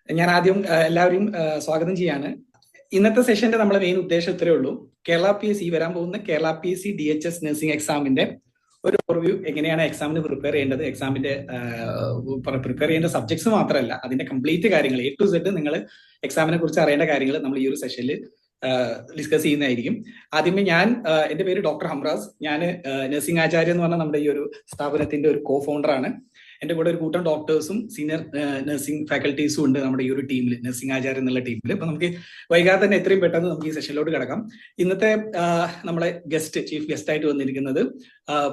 ഞാൻ ആദ്യം എല്ലാവരെയും സ്വാഗതം ചെയ്യാണ്. ഇന്നത്തെ സെഷന്റെ നമ്മളെ മെയിൻ ഉദ്ദേശം ഇത്രയേ ഉള്ളൂ. കേരള PSC വരാൻ പോകുന്ന കേരള PSC DHS നഴ്സിംഗ് എക്സാമിന്റെ ഒരു ഓവർവ്യൂ, എങ്ങനെയാണ് എക്സാമിന് പ്രിപ്പയർ ചെയ്യേണ്ടത്, എക്സാമിന്റെ പ്രിപ്പയർ ചെയ്യേണ്ട സബ്ജക്ട്സ് മാത്രമല്ല അതിന്റെ കംപ്ലീറ്റ് കാര്യങ്ങൾ A to Z നിങ്ങൾ എക്സാമിനെ കുറിച്ച് അറിയേണ്ട കാര്യങ്ങൾ നമ്മൾ ഈ ഒരു സെഷനിൽ ഡിസ്കസ് ചെയ്യുന്നതായിരിക്കും. ആദ്യമേ എന്റെ പേര് ഡോക്ടർ ഹംറാസ്. ഞാൻ നഴ്സിംഗ് ആചാര്യ എന്ന് പറഞ്ഞ നമ്മുടെ ഈ ഒരു സ്ഥാപനത്തിന്റെ ഒരു കോ ഫൗണ്ടറാണ്. എന്റെ കൂടെ ഒരു കൂട്ടം ഡോക്ടേഴ്സും സീനിയർ നഴ്സിംഗ് ഫാക്കൽറ്റീസും ഉണ്ട് നമ്മുടെ ഈ ഒരു ടീമിൽ, നഴ്സിംഗ് ആചാര്യ എന്നുള്ള ടീമിൽ. അപ്പൊ നമുക്ക് വൈകാതെ തന്നെ എത്രയും പെട്ടെന്ന് നമുക്ക് ഈ സെഷനിലോട്ട് കിടക്കാം. ഇന്നത്തെ നമ്മളെ ചീഫ് ഗസ്റ്റ് ആയിട്ട് വന്നിരിക്കുന്നത്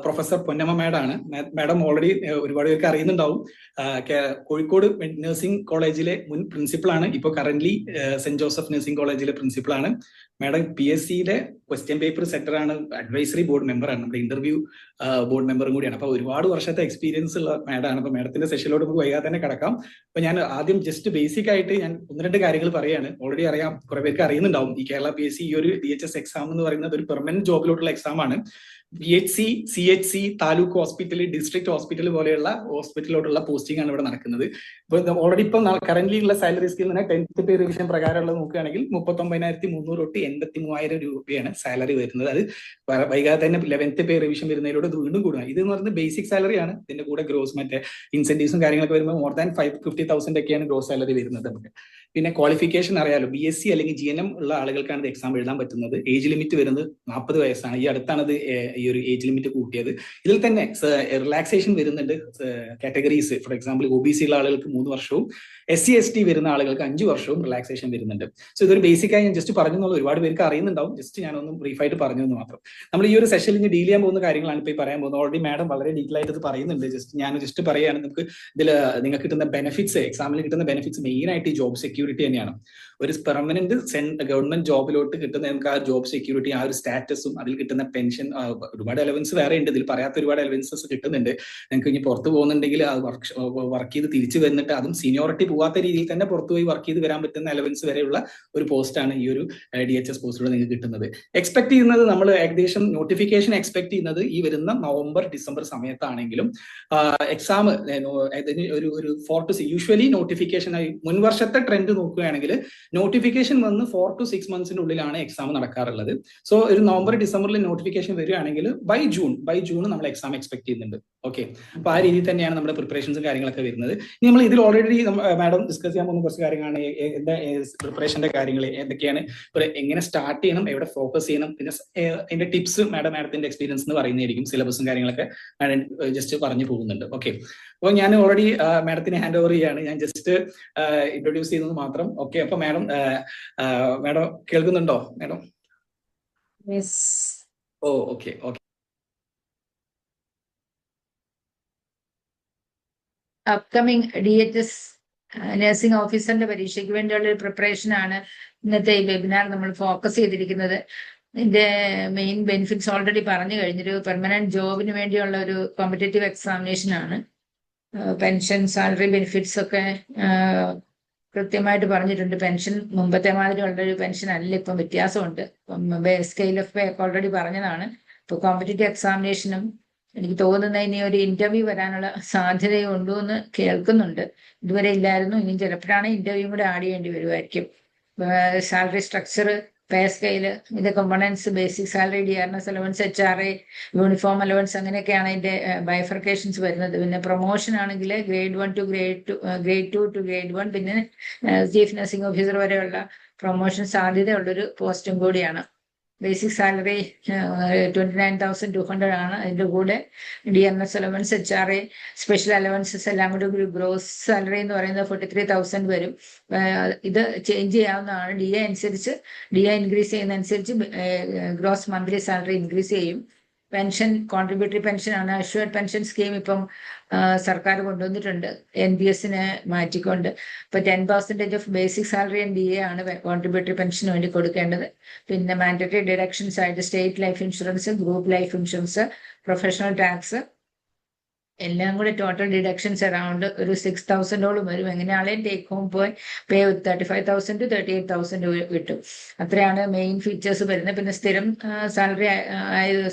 പ്രൊഫസർ പൊന്നമ്മ മാഡാണ്. മാഡം ഓൾറെഡി ഒരുപാട് പേർക്ക് അറിയുന്നുണ്ടാവും. കോഴിക്കോട് നഴ്സിംഗ് കോളേജിലെ മുൻ പ്രിൻസിപ്പളാണ്. ഇപ്പോൾ കറന്റ്ലി സെന്റ് ജോസഫ് നഴ്സിംഗ് കോളേജിലെ പ്രിൻസിപ്പളാണ്. മാഡം PSCയുടെ ക്വസ്റ്റ്യൻ പേപ്പർ സെറ്ററാണ്, അഡ്വൈസറി ബോർഡ് മെമ്പറാണ്, നമ്മുടെ ഇന്റർവ്യൂ ബോർഡ് മെമ്പറും കൂടിയാണ്. അപ്പൊ ഒരുപാട് വർഷത്തെ എക്സ്പീരിയൻസ് ഉള്ള മാഡാണ്. അപ്പൊ മാഡത്തിന്റെ സെഷനിലോട്ട് നമുക്ക് വൈകാതെ തന്നെ കിടക്കാം. അപ്പൊ ഞാൻ ആദ്യം ജസ്റ്റ് ബേസിക് ആയിട്ട് ഞാൻ ഒന്ന് രണ്ട് കാര്യങ്ങൾ പറയാണ്. ഓൾറെഡി അറിയാം, കുറെ പേർക്ക് അറിയുന്നുണ്ടാവും. ഈ കേരള PSC ഈ ഒരു DHS എക്സാം എന്ന് പറയുന്നത് ഒരു പെർമനന്റ് ജോബിലോട്ടുള്ള എക്സാം ആണ്. PHC, CHC, taluk hospital, district hospital പോലെയുള്ള ഹോസ്പിറ്റലിലോട്ടുള്ള പോസ്റ്റിംഗ് ആണ് ഇവിടെ നടക്കുന്നത്. ഇപ്പൊ ഓൾറെഡി ഇപ്പൊ കറന്റ്ലി ഉള്ള സാലറി സ്കീം തന്നെ 10th പേ റിവിഷൻ പ്രകാരമുള്ളത് നോക്കുകയാണെങ്കിൽ 39,300 തൊട്ട് 83,000 രൂപയാണ് സാലറി വരുന്നത്. അത് വൈകാതെ തന്നെ 11th പേ റിവിഷൻ വരുന്നതിലൂടെ വീണ്ടും കൂടുക. ഇത് എന്ന് പറയുന്നത് ബേസിക് സാലറി ആണ്. ഇതിന്റെ കൂടെ ഗ്രോസ് മറ്റേ ഇൻസെന്റീവ്സും കാര്യങ്ങളൊക്കെ വരുമ്പോൾ മോർ ദാൻ 50,000 ഒക്കെയാണ് ഗ്രോസ് സാലറി വരുന്നത് നമുക്ക്. പിന്നെ ക്വാളിഫിക്കേഷൻ അറിയാലോ, BSc അല്ലെങ്കിൽ GNM ഉള്ള ആളുകൾക്കാണ് ഇത് എക്സാം എഴുതാൻ പറ്റുന്നത്. ഏജ് ലിമിറ്റ് വരുന്നത് 40 വയസ്സാണ്. ഈ അടുത്താണ് ഈ ഒരു ഏജ് ലിമിറ്റ് കൂട്ടിയത്. ഇതിൽ തന്നെ റിലാക്സേഷൻ വരുന്നുണ്ട് കാറ്റഗറീസ്. ഫോർ എക്സാമ്പിൾ OBC ഉള്ള ആളുകൾക്ക് 3 വർഷവും SC ST വരുന്ന ആളുകൾക്ക് 5 വർഷവും റിലാക്സേഷൻ വരുന്നുണ്ട്. സോ ഇതൊരു ബേസിക്കായി ഞാൻ ജസ്റ്റ് പറഞ്ഞു. ഒരുപാട് പേർക്ക് അറിയുന്നുണ്ടാവും. ജസ്റ്റ് ഞാനൊന്നും ബ്രീഫായിട്ട് പറഞ്ഞു എന്ന് മാത്രം. നമ്മൾ ഈ ഒരു സെഷനിൽ ഇനി ഡീൽ ചെയ്യാൻ പോകുന്ന കാര്യങ്ങളാണ് ഇപ്പോൾ പറയാൻ പോകുന്നത്. ഓൾറെഡി മാഡം വളരെ ഡീറ്റെയിൽ ആയിട്ട് ഇത് പറയുന്നുണ്ട്. ഞാൻ ജസ്റ്റ് പറയുകയാണ്. നമുക്ക് ഇതിൽ നിങ്ങൾക്ക് കിട്ടുന്ന ബെനിഫിറ്റ്സ്, എക്സാമിൽ കിട്ടുന്ന ബെനിഫിറ്റ്സ് മെയിൻ ആയിട്ട് ഈ ജോബ് സെക്യൂരിറ്റി തന്നെയാണ്. ഒരു പെർമനന്റ് ഗവൺമെന്റ് ജോബിലോട്ട് കിട്ടുന്ന നമുക്ക് ആ ജോബ് സെക്യൂരിറ്റി, ആ ഒരു സ്റ്റാറ്റസും അതിൽ കിട്ടുന്ന പെൻഷൻ, ഒരുപാട് എലവൻസ് വേറെ ഉണ്ട്. ഇതിൽ പറയാത്ത ഒരുപാട് എലവൻസസ് കിട്ടുന്നുണ്ട്. നിങ്ങൾക്ക് ഇനി പുറത്ത് പോകുന്നുണ്ടെങ്കിൽ അത് വർക്ക് ചെയ്ത് തിരിച്ചു വന്നിട്ട് അതും സീനിയോറിറ്റി പോകാത്ത രീതിയിൽ തന്നെ പുറത്തു പോയി വർക്ക് ചെയ്ത് വരാൻ പറ്റുന്ന എലവൻസ് വരെയുള്ള ഒരു പോസ്റ്റാണ് ഈ ഒരു DHS പോസ്റ്റിലൂടെ നിങ്ങൾക്ക് കിട്ടുന്നത്. എക്സ്പെക്ട് ചെയ്യുന്നത് നമ്മൾ ഏകദേശം നോട്ടിഫിക്കേഷൻ എക്സ്പെക്ട് ചെയ്യുന്നത് ഈ വരുന്ന നവംബർ ഡിസംബർ സമയത്താണെങ്കിലും എക്സാം ഒരു 4 to 6 യൂഷ്വലി നോട്ടിഫിക്കേഷൻ ആയി മുൻ വർഷത്തെ ട്രെൻഡ് നോക്കുകയാണെങ്കിൽ നോട്ടിഫിക്കേഷൻ വന്ന് 4 to 6 months ഉള്ളിലാണ് എക്സാം നടക്കാറുള്ളത്. സോ ഒരു നവംബർ ഡിസംബറിൽ നോട്ടിഫിക്കേഷൻ വരികയാണെങ്കിൽ ബൈ ജൂൺ നമ്മൾ എക്സാം എക്സ്പെക്ട് ചെയ്യുന്നുണ്ട്. ഓക്കെ, അപ്പൊ ആ രീതിയിൽ തന്നെയാണ് നമ്മുടെ പ്രിപ്പറേഷൻസും കാര്യങ്ങളൊക്കെ വരുന്നത്. ഇനി നമ്മൾ ഇതിൽ ഓൾറെഡി മാഡം ഡിസ്കസ് ചെയ്യാൻ പോകുന്ന കുറച്ച് കാര്യങ്ങളാണ്. എന്താ പ്രിപ്പറേഷന്റെ കാര്യങ്ങൾ എന്തൊക്കെയാണ്, എങ്ങനെ സ്റ്റാർട്ട് ചെയ്യണം, എവിടെ ഫോക്കസ് ചെയ്യണം, പിന്നെ അതിന്റെ ടിപ്സ് മാഡത്തിന്റെ എക്സ്പീരിയൻസ് എന്ന് പറയുന്നതായിരിക്കും. സിലബസും കാര്യങ്ങളൊക്കെ മാഡം ജസ്റ്റ് പറഞ്ഞു പോകുന്നുണ്ട്. ഓക്കെ, അപ്പോൾ ഞാൻ ഓൾറെഡി മാഡത്തിന് ഹാൻഡ് ഓവർ ചെയ്യാണ്. ഞാൻ ജസ്റ്റ് ഇൻട്രൊഡ്യൂസ് ചെയ്യുന്നത് മാത്രം. ഓക്കെ, അപ്പൊ മാഡം കേൾക്കുന്നുണ്ടോ madam? Okay. Upcoming DHS nursing ഓഫീസറിന്റെ പരീക്ഷയ്ക്ക് വേണ്ടിയുള്ള ഒരു പ്രിപ്പറേഷൻ ആണ് ഇന്നത്തെ ഈ വെബിനാർ നമ്മൾ ഫോക്കസ് ചെയ്തിരിക്കുന്നത്. ഇതിന്റെ മെയിൻ ബെനിഫിറ്റ്സ് ഓൾറെഡി പറഞ്ഞു കഴിഞ്ഞൊരു പെർമനന്റ് ജോബിന് വേണ്ടിയുള്ള ഒരു കോമ്പറ്റേറ്റീവ് എക്സാമിനേഷൻ ആണ്. പെൻഷൻ, സാലറി, ബെനിഫിറ്റ്സ് ഒക്കെ കൃത്യമായിട്ട് പറഞ്ഞിട്ടുണ്ട്. പെൻഷൻ മുമ്പത്തെ മാതിരി ഉള്ളൊരു പെൻഷൻ അല്ല, ഇപ്പം വ്യത്യാസമുണ്ട്. ഇപ്പം സ്കെയിൽ ഓഫ് പേ ഒക്കെ ഓൾറെഡി പറഞ്ഞതാണ്. ഇപ്പോൾ കോമ്പറ്റേറ്റീവ് എക്സാമിനേഷനും എനിക്ക് തോന്നുന്ന ഇനി ഒരു ഇന്റർവ്യൂ വരാനുള്ള സാധ്യതയുണ്ടോ എന്ന് കേൾക്കുന്നുണ്ട്. ഇതുവരെ ഇല്ലായിരുന്നു. ഇനി ചിലപ്പോഴാണ് ഇന്റർവ്യൂ കൂടെ ആഡ് ചെയ്യേണ്ടി വരുമായിരിക്കും. സാലറി സ്ട്രക്ചർ, പേ സ്കെയില്, ഇതിന്റെ components, basic salary, DRNS allowance, HRA, uniform allowance, അങ്ങനെയൊക്കെയാണ് ഇതിന്റെ ബൈഫർക്കേഷൻസ് വരുന്നത്. പിന്നെ പ്രൊമോഷൻ ആണെങ്കിൽ grade 1 to grade 2 to grade 1, പിന്നെ ചീഫ് നഴ്സിംഗ് ഓഫീസർ വരെയുള്ള പ്രൊമോഷൻ സാധ്യതയുള്ളൊരു പോസ്റ്റും കൂടിയാണ്. ബേസിക് സാലറി 29,200 ആണ്. അതിൻ്റെ കൂടെ DRNS allowance, HRA, special allowances എല്ലാം കൂടി ഒരു ഗ്രോസ് സാലറി എന്ന് പറയുന്നത് 43,000 വരും. ഇത് ചേഞ്ച് ചെയ്യാവുന്നതാണ്. DA ഇൻക്രീസ് ചെയ്യുന്നതനുസരിച്ച് ഗ്രോസ് മന്ത്ലി സാലറി ഇൻക്രീസ് ചെയ്യും. പെൻഷൻ കോൺട്രിബ്യൂട്ടറി പെൻഷൻ ആണ്. അഷ്വേർഡ് പെൻഷൻ സ്കീം ഇപ്പം സർക്കാർ കൊണ്ടുവന്നിട്ടുണ്ട് NPS-നെ മാറ്റിക്കൊണ്ട്. ഇപ്പൊ 10% of basic salary and DA ആണ് കോൺട്രിബ്യൂട്ടറി പെൻഷന് വേണ്ടി കൊടുക്കേണ്ടത്. പിന്നെ മാൻഡറ്ററി ഡിഡക്ഷൻസ് ആയിട്ട് state life insurance, group life insurance, professional tax, എല്ലാം കൂടെ ടോട്ടൽ ഡിഡക്ഷൻസ് അറൗണ്ട് ഒരു 6,000 വരും. എങ്ങനെയാളെ ടേക്ക് ഹോം പേ 35,000 to 38,000 കിട്ടും. അത്രയാണ് മെയിൻ ഫീച്ചേഴ്സ് വരുന്നത്. പിന്നെ സ്ഥിരം സാലറി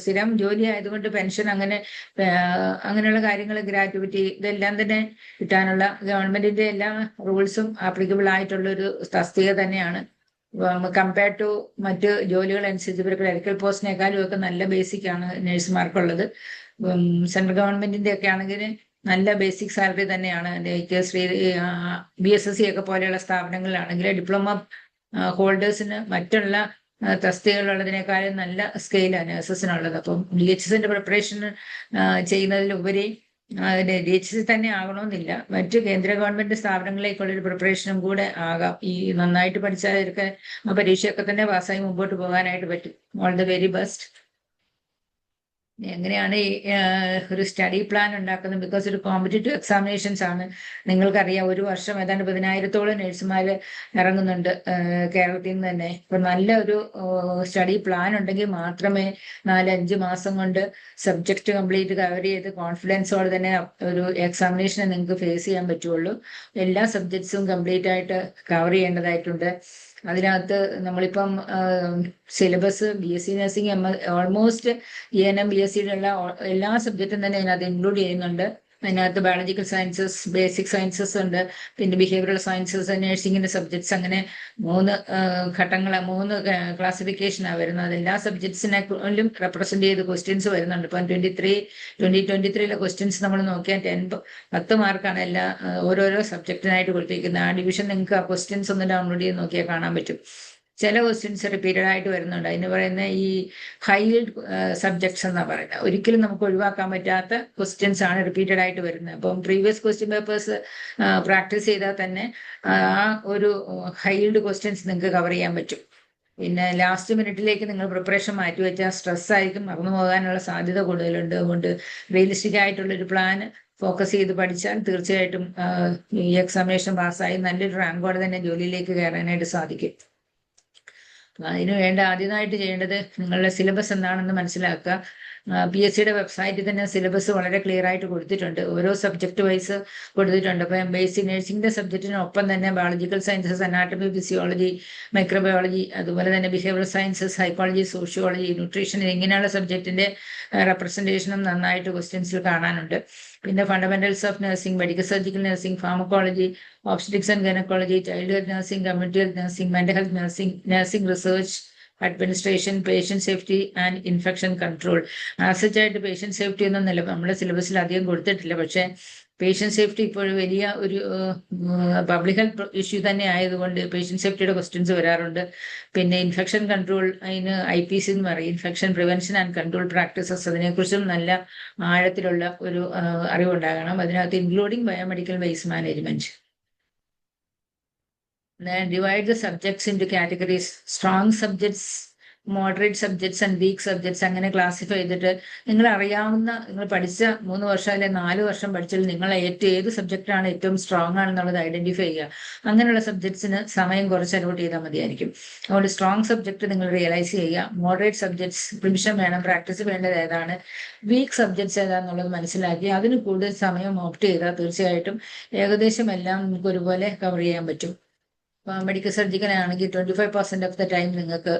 സ്ഥിരം ജോലി ആയതുകൊണ്ട് പെൻഷൻ അങ്ങനെയുള്ള കാര്യങ്ങൾ, ഗ്രാറ്റുവിറ്റി, ഇതെല്ലാം തന്നെ കിട്ടാനുള്ള ഗവൺമെന്റിന്റെ എല്ലാ റൂൾസും ആപ്ലിക്കബിൾ ആയിട്ടുള്ള ഒരു തസ്തിക തന്നെയാണ്. കമ്പയർഡ് ടു മറ്റ് ജോലികൾ അനുസരിച്ച് ഇവർ ക്ലറിക്കൽ പോസ്റ്റിനേക്കാളും ഒക്കെ നല്ല ബേസിക് ആണ് നഴ്സുമാർക്കുള്ളത്. സെൻട്രൽ ഗവൺമെന്റിന്റെ ഒക്കെ ആണെങ്കിൽ നല്ല ബേസിക് സാലറി തന്നെയാണ്. BSSC ഒക്കെ പോലെയുള്ള സ്ഥാപനങ്ങളിലാണെങ്കിൽ ഡിപ്ലോമ ഹോൾഡേഴ്സിന് മറ്റുള്ള തസ്തികകളുള്ളതിനേക്കാളും നല്ല സ്കെയിലാണ് നഴ്സസിനുള്ളത്. അപ്പം DHSന്റെ പ്രിപ്പറേഷൻ ചെയ്യുന്നതിലുപരി DHS തന്നെ ആകണമെന്നില്ല, മറ്റ് കേന്ദ്ര ഗവൺമെന്റ് സ്ഥാപനങ്ങളിലേക്കുള്ളൊരു പ്രിപ്പറേഷനും കൂടെ ആകാം. ഈ നന്നായിട്ട് പഠിച്ചാൽ ആ പരീക്ഷയൊക്കെ തന്നെ പാസ്സായി മുമ്പോട്ട് പോകാനായിട്ട് പറ്റും. All the very best. എങ്ങനെയാണ് ഒരു സ്റ്റഡി പ്ലാൻ ഉണ്ടാക്കുന്നത്? ബിക്കോസ് ഒരു കോമ്പറ്റേറ്റീവ് എക്സാമിനേഷൻസ് ആണ്. നിങ്ങൾക്കറിയാം, ഒരു വർഷം ഏതാണ്ട് 10,000-ഓളം നഴ്സുമാര് ഇറങ്ങുന്നുണ്ട് കേരളത്തിൽ നിന്ന് തന്നെ. ഇപ്പൊ നല്ല ഒരു സ്റ്റഡി പ്ലാൻ ഉണ്ടെങ്കിൽ മാത്രമേ 4-5 മാസം കൊണ്ട് സബ്ജക്ട് കംപ്ലീറ്റ് കവർ ചെയ്ത് കോൺഫിഡൻസോടെ തന്നെ ഒരു എക്സാമിനേഷനെ നിങ്ങൾക്ക് ഫേസ് ചെയ്യാൻ പറ്റുള്ളൂ. എല്ലാ സബ്ജക്ട്സും കംപ്ലീറ്റ് ആയിട്ട് കവർ ചെയ്യേണ്ടതായിട്ടുണ്ട്. അതിനകത്ത് നമ്മളിപ്പം syllabus BSc nursing almost ENM BScയിലുള്ള എല്ലാ സബ്ജക്റ്റും തന്നെ അതിനകത്ത് ഇൻക്ലൂഡ് ചെയ്യുന്നുണ്ട്. അതിനകത്ത് ബയോളജിക്കൽ സയൻസസ്, ബേസിക് സയൻസസ് ഉണ്ട്, പിന്നെ ബിഹേവിയറൽ സയൻസസ്, നഴ്സിംഗിന്റെ സബ്ജക്ട്സ്, അങ്ങനെ 3 ക്ലാസിഫിക്കേഷനാണ് വരുന്നത്. എല്ലാ സബ്ജക്ട്സിനെക്കാളും റെപ്രസെന്റ് ചെയ്ത് ക്വസ്റ്റ്യൻസ് വരുന്നുണ്ട്. ഇപ്പം 2023 ക്വസ്റ്റ്യൻസ് നമ്മൾ നോക്കിയാൽ 10 മാർക്കാണ് ഓരോരോ സബ്ജക്റ്റിനായിട്ട് കൊടുത്തിരിക്കുന്നത്. ആ ഡിവിഷൻ നിങ്ങൾക്ക് ആ ക്വസ്റ്റ്യൻസ് ഒന്ന് ഡൗൺലോഡ് ചെയ്ത് നോക്കിയാൽ കാണാൻ പറ്റും. ചില ക്വസ്റ്റ്യൻസ് റിപ്പീറ്റഡ് ആയിട്ട് വരുന്നുണ്ട്. അതിന് പറയുന്ന ഈ ഹൈൽഡ് സബ്ജക്ട്സ് എന്നാ പറയുന്നത്. ഒരിക്കലും നമുക്ക് ഒഴിവാക്കാൻ പറ്റാത്ത ക്വസ്റ്റ്യൻസ് ആണ് റിപ്പീറ്റഡ് ആയിട്ട് വരുന്നത്. അപ്പം പ്രീവിയസ് ക്വസ്റ്റ്യൻ പേപ്പേഴ്സ് പ്രാക്ടീസ് ചെയ്താൽ തന്നെ ആ ഒരു ഹൈൽഡ് ക്വസ്റ്റ്യൻസ് നിങ്ങൾക്ക് കവർ ചെയ്യാൻ പറ്റും. പിന്നെ ലാസ്റ്റ് മിനിറ്റിലേക്ക് നിങ്ങൾ പ്രിപ്പറേഷൻ മാറ്റിവെച്ചാൽ സ്ട്രെസ് ആയിരിക്കും, മറന്നു പോകാനുള്ള സാധ്യത കൂടുതലുണ്ട്. അതുകൊണ്ട് റിയലിസ്റ്റിക് ആയിട്ടുള്ളൊരു പ്ലാൻ ഫോക്കസ് ചെയ്ത് പഠിച്ചാൽ തീർച്ചയായിട്ടും ഈ എക്സാമിനേഷൻ പാസ്സായി നല്ലൊരു റാങ്കോടെ തന്നെ ജോലിയിലേക്ക് കയറാനായിട്ട് സാധിക്കും. അതിനു വേണ്ട ആദ്യമായിട്ട് ചെയ്യേണ്ടത് നിങ്ങളുടെ സിലബസ് എന്താണെന്ന് മനസ്സിലാക്കുക. PSCയുടെ വെബ്സൈറ്റിൽ തന്നെ സിലബസ് വളരെ ക്ലിയർ ആയിട്ട് കൊടുത്തിട്ടുണ്ട്. ഓരോ സബ്ജക്ട് വൈസ് കൊടുത്തിട്ടുണ്ട്. അപ്പം ബേസിക് നഴ്സിംഗിന്റെ സബ്ജക്റ്റിനൊപ്പം തന്നെ biological sciences, anatomy, physiology, microbiology, അതുപോലെ തന്നെ behavioural sciences, psychology, sociology, nutrition, ഇങ്ങനെയുള്ള സബ്ജക്റ്റിന്റെ റെപ്രസെന്റേഷനും നന്നായിട്ട് ക്വസ്റ്റ്യൻസിൽ കാണാനുണ്ട്. പിന്നെ fundamentals of nursing, medical surgical nursing, pharmacology, obstetrics and gynaecology, child health nursing, community health nursing, mental health nursing, nursing research, administration, patient safety and infection control. ആയിട്ട് patient safety ഒന്നും നമ്മുടെ സിലബസിൽ അധികം കൊടുത്തിട്ടില്ല. പക്ഷേ പേഷ്യന്റ് സേഫ്റ്റി ഇപ്പോൾ വലിയ ഒരു പബ്ലിക് ഹെൽത്ത് ഇഷ്യൂ തന്നെ ആയതുകൊണ്ട് പേഷ്യന്റ് സേഫ്റ്റിയുടെ ക്വസ്റ്റ്യൻസ് വരാറുണ്ട്. പിന്നെ ഇൻഫെക്ഷൻ കൺട്രോൾ, അതിന് IPC എന്ന് പറയും, infection prevention and control practices, അതിനെക്കുറിച്ചും നല്ല ആഴത്തിലുള്ള ഒരു അറിവുണ്ടാകണം. അതിനകത്ത് including biomedical waste management. Then divide the subjects into categories: strong subjects, moderate subjects and weak subjects. അങ്ങനെ ക്ലാസിഫൈ ചെയ്തിട്ട് നിങ്ങൾ പഠിച്ച 3 വർഷം അല്ലെങ്കിൽ 4 വർഷം പഠിച്ചാൽ നിങ്ങൾ ഏത് സബ്ജക്റ്റാണ് ഏറ്റവും സ്ട്രോങ് ആണെന്നുള്ളത് ഐഡന്റിഫൈ ചെയ്യുക. അങ്ങനെയുള്ള സബ്ജക്ട്സിന് സമയം കുറച്ച് അലോട്ട് ചെയ്താൽ മതിയായിരിക്കും. അതുകൊണ്ട് സ്ട്രോങ് സബ്ജക്ട് നിങ്ങൾ റിയലൈസ് ചെയ്യുക. മോഡറേറ്റ് സബ്ജക്ട്സ് റിവിഷൻ വേണം, പ്രാക്ടീസ് വേണ്ടത് ഏതാണ്, വീക്ക് സബ്ജക്ട്സ് ഏതാണെന്നുള്ളത് മനസ്സിലാക്കി അതിന് കൂടുതൽ സമയം ഓപ്റ്റ് ചെയ്താൽ തീർച്ചയായിട്ടും ഏകദേശം എല്ലാം നമുക്ക് ഒരുപോലെ കവർ ചെയ്യാൻ പറ്റും. മെഡിക്കൽ സർജിക്കൽ ആണെങ്കിൽ 25% ഓഫ് ദ ടൈം നിങ്ങൾക്ക്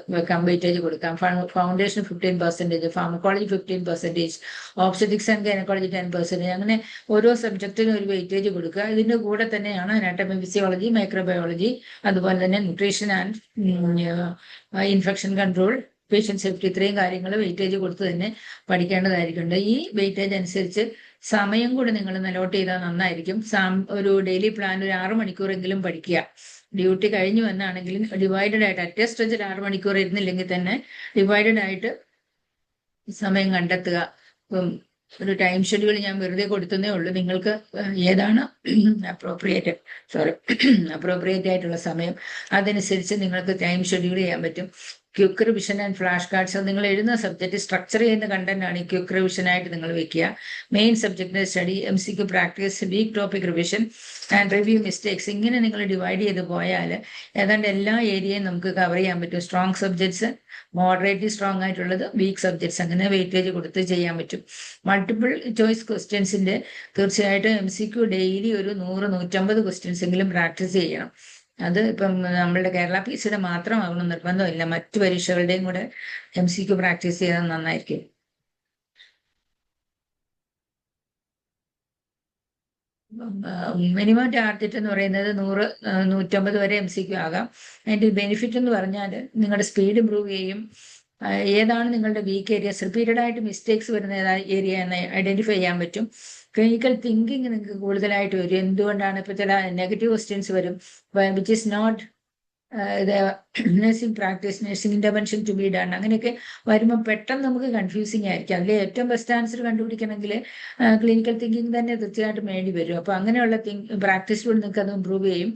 വെയിറ്റേജ് കൊടുക്കാം. Foundation 15%, pharmacology 15%, obstetrics and gynaecology 10%. അങ്ങനെ ഓരോ സബ്ജക്റ്റിനും ഒരു വെയിറ്റേജ് കൊടുക്കുക. ഇതിന്റെ കൂടെ തന്നെയാണ് അനാട്ടമി, ഫിസിയോളജി, മൈക്രോബയോളജി, അതുപോലെ തന്നെ nutrition and infection control, patient safety, ഇത്രയും കാര്യങ്ങൾ വെയിറ്റേജ് കൊടുത്ത് തന്നെ പഠിക്കേണ്ടതായിരിക്കുന്നുണ്ട്. ഈ വെയിറ്റേജ് അനുസരിച്ച് സമയം കൂടെ നിങ്ങൾ അലോട്ട് ചെയ്താൽ നന്നായിരിക്കും. ഒരു ഡെയിലി പ്ലാൻ ഒരു 6 മണിക്കൂറെങ്കിലും പഠിക്കുക. ഡ്യൂട്ടി കഴിഞ്ഞു വന്നാണെങ്കിലും ഡിവൈഡഡ് ആയിട്ട് അറ്റ് സ്ട്രെച്ചിൽ 6 മണിക്കൂർ ഇരുന്നില്ലെങ്കിൽ തന്നെ ഡിവൈഡഡ് ആയിട്ട് സമയം കണ്ടെത്തുക. ഇപ്പം ഒരു ടൈം ഷെഡ്യൂൾ ഞാൻ വെറുതെ കൊടുത്തതേ ഉള്ളൂ. നിങ്ങൾക്ക് ഏതാണ് അപ്രോപ്രിയേറ്റ് ആയിട്ടുള്ള സമയം അതനുസരിച്ച് നിങ്ങൾക്ക് ടൈം ഷെഡ്യൂൾ ചെയ്യാൻ പറ്റും. Quick revision and flash cards. നിങ്ങൾ എഴുതുന്ന സബ്ജക്റ്റ് സ്ട്രക്ചർ ചെയ്യുന്ന കണ്ടന്റ് ആണ് ഈ ക്വിക്ക് റിവിഷൻ ആയിട്ട് നിങ്ങൾ വെക്കുക. മെയിൻ സബ്ജക്റ്റിന്റെ study, MCQ practice, week topic revision and review mistakes. ഇങ്ങനെ നിങ്ങൾ ഡിവൈഡ് ചെയ്ത് പോയാൽ ഏതാണ്ട് എല്ലാ ഏരിയയും നമുക്ക് കവർ ചെയ്യാൻ പറ്റും. സ്ട്രോങ് സബ്ജക്ട്സ്, മോഡറേറ്റ്ലി സ്ട്രോങ് ആയിട്ടുള്ളത്, വീക്ക് സബ്ജക്ട്സ്, അങ്ങനെ വെയിറ്റേജ് കൊടുത്ത് ചെയ്യാൻ പറ്റും. മൾട്ടിപ്പിൾ ചോയ്സ് ക്വസ്റ്റ്യൻസിന്റെ തീർച്ചയായിട്ടും MCQ ഡെയിലി ഒരു 100-150 ക്വസ്റ്റ്യൻസ് എങ്കിലും പ്രാക്ടീസ് ചെയ്യണം. അത് ഇപ്പം നമ്മളുടെ കേരള PSCയുടെ മാത്രമാകണം നിർബന്ധമില്ല, മറ്റു പരീക്ഷകളുടെയും കൂടെ MCQ പ്രാക്ടീസ് ചെയ്താൽ നന്നായിരിക്കും. മിനിമം ടാർഗറ്റ് എന്ന് പറയുന്നത് 100-150 വരെ MCQ ആകാം. അതിന്റെ ബെനിഫിറ്റ് എന്ന് പറഞ്ഞാൽ നിങ്ങളുടെ സ്പീഡ് ഇമ്പ്രൂവ് ചെയ്യും. ഏതാണ് നിങ്ങളുടെ വീക്ക് ഏരിയസ്, റിപ്പീറ്റഡ് ആയിട്ട് മിസ്റ്റേക്സ് വരുന്ന ഏരിയ എന്ന് ഐഡന്റിഫൈ ചെയ്യാൻ പറ്റും. ക്ലിനിക്കൽ തിങ്കിങ് നിങ്ങൾക്ക് കൂടുതലായിട്ട് വരും. എന്തുകൊണ്ടാണ് ഇപ്പൊ ചില നെഗറ്റീവ് ക്വസ്റ്റ്യൻസ് വരും, which is not nursing practice, nursing intervention to be done, അങ്ങനെയൊക്കെ വരുമ്പോൾ പെട്ടെന്ന് നമുക്ക് കൺഫ്യൂസിങ് ആയിരിക്കും. അതിൽ ഏറ്റവും ബെസ്റ്റ് ആൻസർ കണ്ടുപിടിക്കണമെങ്കിൽ ക്ലിനിക്കൽ തിങ്കിങ് തന്നെ തീർച്ചയായിട്ടും വേണ്ടി വരും. അപ്പൊ അങ്ങനെയുള്ള പ്രാക്ടീസിലൂടെ നിങ്ങൾക്ക് അത് ഇമ്പ്രൂവ് ചെയ്യും.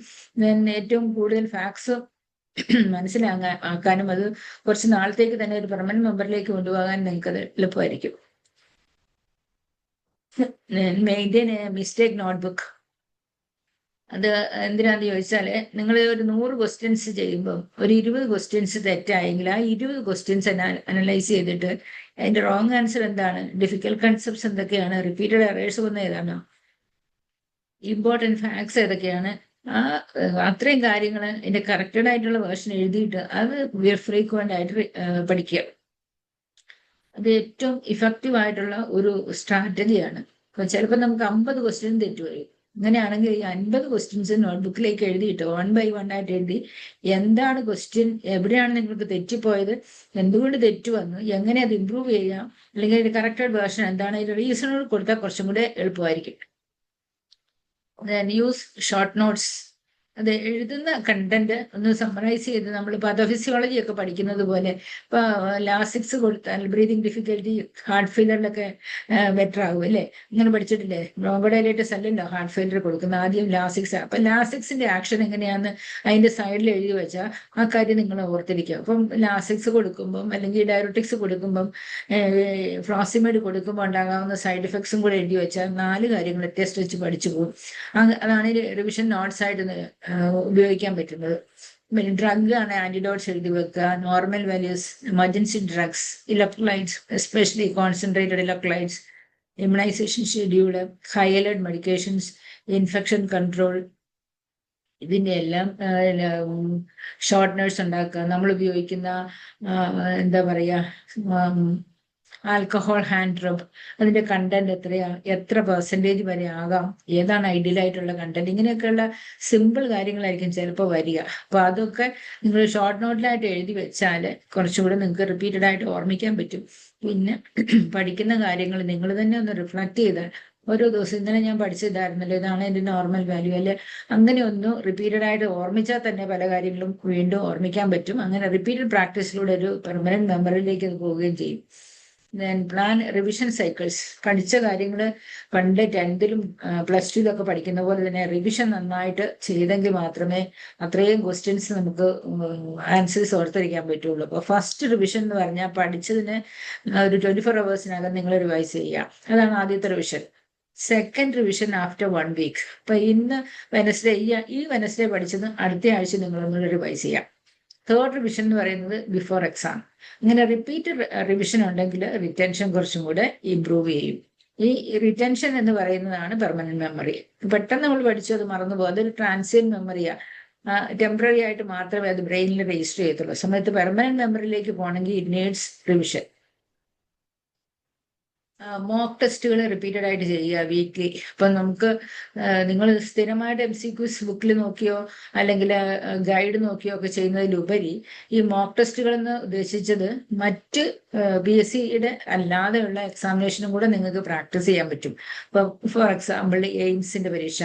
ഏറ്റവും കൂടുതൽ ഫാക്ട്സ് മനസ്സിലാക്കാനും അത് കുറച്ച് നാളത്തേക്ക് തന്നെ ഒരു പെർമനന്റ് മെമ്പറിലേക്ക് കൊണ്ടുപോകാൻ നിങ്ങൾക്ക് അത് എളുപ്പമായിരിക്കും. Maintain mistake notebook. അത് എന്തിനാന്ന് ചോദിച്ചാല് നിങ്ങൾ ഒരു 100 ക്വസ്റ്റ്യൻസ് ചെയ്യുമ്പോൾ ഒരു 20 ക്വസ്റ്റ്യൻസ് തെറ്റായെങ്കിൽ ആ 20 ക്വസ്റ്റ്യൻസ് അനലൈസ് ചെയ്തിട്ട് അതിന്റെ റോങ് ആൻസർ എന്താണ്, ഡിഫിക്കൽട്ട് കൺസെപ്റ്റ്സ് എന്തൊക്കെയാണ്, റിപ്പീറ്റഡ് എറേഴ്സ് വന്ന ഏതാണോ, ഇമ്പോർട്ടൻറ്റ് ഫാക്ട്സ് ഏതൊക്കെയാണ്, അത്രയും കാര്യങ്ങൾ അതിന്റെ കറക്റ്റഡ് ആയിട്ടുള്ള വേർഷൻ എഴുതിയിട്ട് അത് ഫ്രീക്വന്റ് ആയിട്ട് പഠിക്കുക. അത് ഏറ്റവും ഇഫക്റ്റീവ് ആയിട്ടുള്ള ഒരു സ്ട്രാറ്റജിയാണ്. അപ്പൊ ചിലപ്പോൾ നമുക്ക് 50 ക്വസ്റ്റ്യൻ തെറ്റുവരും. അങ്ങനെയാണെങ്കിൽ ഈ 50 ക്വസ്റ്റ്യൻസ് നോട്ട്ബുക്കിലേക്ക് എഴുതിയിട്ട് 1 by 1 ആയിട്ട് എഴുതി എന്താണ് ക്വസ്റ്റ്യൻ, എവിടെയാണ് നിങ്ങൾക്ക് തെറ്റിപ്പോയത്, എന്തുകൊണ്ട് തെറ്റു വന്നു, എങ്ങനെ അത് ഇമ്പ്രൂവ് ചെയ്യാം, അല്ലെങ്കിൽ അതിന്റെ കറക്റ്റഡ് വേർഷൻ എന്താണ്, അതിന്റെ റീസണുകൾ കൊടുത്താൽ കുറച്ചും കൂടെ എളുപ്പമായിരിക്കും. Use short notes. അത് എഴുതുന്ന കണ്ടന്റ് ഒന്ന് സമ്മറൈസ് ചെയ്ത് നമ്മൾ പതോഫിസിയോളജി ഒക്കെ പഠിക്കുന്നത് പോലെ ഇപ്പൊ ലാസിക്സ് കൊടുത്താൽ ബ്രീതിങ് ഡിഫിക്കൽറ്റി, ഹാർട്ട് ഫെയിലറിലൊക്കെ ബെറ്റർ ആകും അല്ലേ? അങ്ങനെ പഠിച്ചിട്ടില്ലേ? ബ്രോങ്കോഡൈലേറ്റസ് അല്ലല്ലോ ഹാർട്ട് ഫെയിലർ കൊടുക്കുന്നത്, ആദ്യം ലാസിക്സ്. അപ്പൊ ലാസിക്സിന്റെ ആക്ഷൻ എങ്ങനെയാന്ന് അതിന്റെ സൈഡിൽ എഴുതി വെച്ചാൽ ആ കാര്യം നിങ്ങൾ ഓർത്തിരിക്കുക. അപ്പം ലാസിക്സ് കൊടുക്കുമ്പം അല്ലെങ്കിൽ ഡയറോട്ടിക്സ് കൊടുക്കുമ്പം ഫ്ലോസിമേഡ് കൊടുക്കുമ്പോൾ ഉണ്ടാകാവുന്ന സൈഡ് എഫക്ട്സും കൂടെ എഴുതി വെച്ചാൽ 4 കാര്യങ്ങൾ ടെസ്റ്റ് വെച്ച് പഠിച്ചു പോകും. അതാണ് റിവിഷൻ നോട്ട്സ് ആയിട്ട് ഉപയോഗിക്കാൻ പറ്റുന്നത്. ഡ്രഗ് ആണ് ആന്റിഡോട്ട്സ് എഴുതി വെക്കുക, normal values, emergency drugs, electrolytes, especially concentrated electrolytes, immunisation schedule, high alert medications, infection control, ഇതിന്റെ എല്ലാം ഷോർട്ട്നേഴ്സ് ഉണ്ടാക്കുക. നമ്മൾ ഉപയോഗിക്കുന്ന എന്താ പറയാ ആൽക്കഹോൾ ഹാൻഡ് റബ്, അതിന്റെ കണ്ടന്റ് എത്രയാ, എത്ര പെർസെൻറ്റേജ് വരെ ആകാം, ഏതാണ് ഐഡിയൽ ആയിട്ടുള്ള കണ്ടന്റ്, ഇങ്ങനെയൊക്കെയുള്ള സിമ്പിൾ കാര്യങ്ങളായിരിക്കും ചിലപ്പോൾ വരിക. അപ്പൊ അതൊക്കെ നിങ്ങൾ ഷോർട്ട് നോട്ടിലായിട്ട് എഴുതി വെച്ചാൽ കുറച്ചുകൂടെ നിങ്ങൾക്ക് റിപ്പീറ്റഡ് ആയിട്ട് ഓർമ്മിക്കാൻ പറ്റും. പിന്നെ പഠിക്കുന്ന കാര്യങ്ങൾ നിങ്ങൾ തന്നെ ഒന്ന് റിഫ്ലക്ട് ചെയ്താൽ ഓരോ ദിവസം ഇന്നലെ ഞാൻ പഠിച്ചതായിരുന്നല്ലോ, ഇതാണ് എൻ്റെ നോർമൽ വാല്യൂ അല്ലെ, അങ്ങനെ ഒന്ന് റിപ്പീറ്റഡ് ആയിട്ട് ഓർമ്മിച്ചാൽ തന്നെ പല കാര്യങ്ങളും വീണ്ടും ഓർമ്മിക്കാൻ പറ്റും. അങ്ങനെ റിപ്പീറ്റഡ് പ്രാക്ടീസിലൂടെ ഒരു പെർമനന്റ് മെമ്മറിയിലേക്ക് അത് പോവുകയും ചെയ്യും. Plan revision cycles. പഠിച്ച കാര്യങ്ങൾ പണ്ട് 10th-ലും +2-ലൊക്കെ പഠിക്കുന്ന പോലെ തന്നെ റിവിഷൻ നന്നായിട്ട് ചെയ്തെങ്കിൽ മാത്രമേ അത്രയും ക്വസ്റ്റ്യൻസ് നമുക്ക് ആൻസേഴ്സ് ഓർത്തിരിക്കാൻ പറ്റുള്ളൂ. അപ്പോൾ ഫസ്റ്റ് റിവിഷൻ എന്ന് പറഞ്ഞാൽ പഠിച്ചതിന് ഒരു 24 hours-നകം നിങ്ങൾ റിവൈസ് ചെയ്യുക. അതാണ് ആദ്യത്തെ revision. Second revision after 1 week. ഇപ്പൊ ഇന്ന് വെനസ്ഡേ, ഈ വെനസ്ഡേ പഠിച്ചത് അടുത്ത ആഴ്ച നിങ്ങളൊന്ന് റിവൈസ് ചെയ്യാം. തേർഡ് റിവിഷൻ എന്ന് പറയുന്നത് ബിഫോർ എക്സാം. ഇങ്ങനെ റിപ്പീറ്റഡ് റിവിഷൻ ഉണ്ടെങ്കിൽ റിറ്റൻഷൻ കുറച്ചും കൂടെ ഇംപ്രൂവ് ചെയ്യും. ഈ റിറ്റൻഷൻ എന്ന് പറയുന്നതാണ് പെർമനന്റ് മെമ്മറി. പെട്ടെന്ന് നമ്മൾ പഠിച്ചു അത് മറന്നുപോകും. അതൊരു ട്രാൻസിയന്റ് മെമ്മറിയാ, ടെമ്പററി ആയിട്ട് മാത്രമേ അത് ബ്രെയിനിൽ രജിസ്റ്റർ ചെയ്യത്തുള്ളൂ. സമയത്ത് പെർമനന്റ് മെമ്മറിയിലേക്ക് പോകണമെങ്കിൽ ഇറ്റ് നീഡ്സ് റിവിഷൻ. മോക്ക് ടെസ്റ്റുകൾ റിപ്പീറ്റഡ് ആയിട്ട് ചെയ്യുക വീക്ക്ലി. ഇപ്പം നമുക്ക് നിങ്ങൾ സ്ഥിരമായിട്ട് MCQs ബുക്കിൽ നോക്കിയോ അല്ലെങ്കിൽ ഗൈഡ് നോക്കിയോ ഒക്കെ ചെയ്യുന്നതിലുപരി ഈ മോക്ക് ടെസ്റ്റുകൾ എന്ന് ഉദ്ദേശിച്ചത് മറ്റ് PSCയുടെ അല്ലാതെയുള്ള എക്സാമിനേഷനും കൂടെ നിങ്ങൾക്ക് പ്രാക്ടീസ് ചെയ്യാൻ പറ്റും. ഇപ്പം ഫോർ എക്സാമ്പിൾ എയിംസിന്റെ പരീക്ഷ,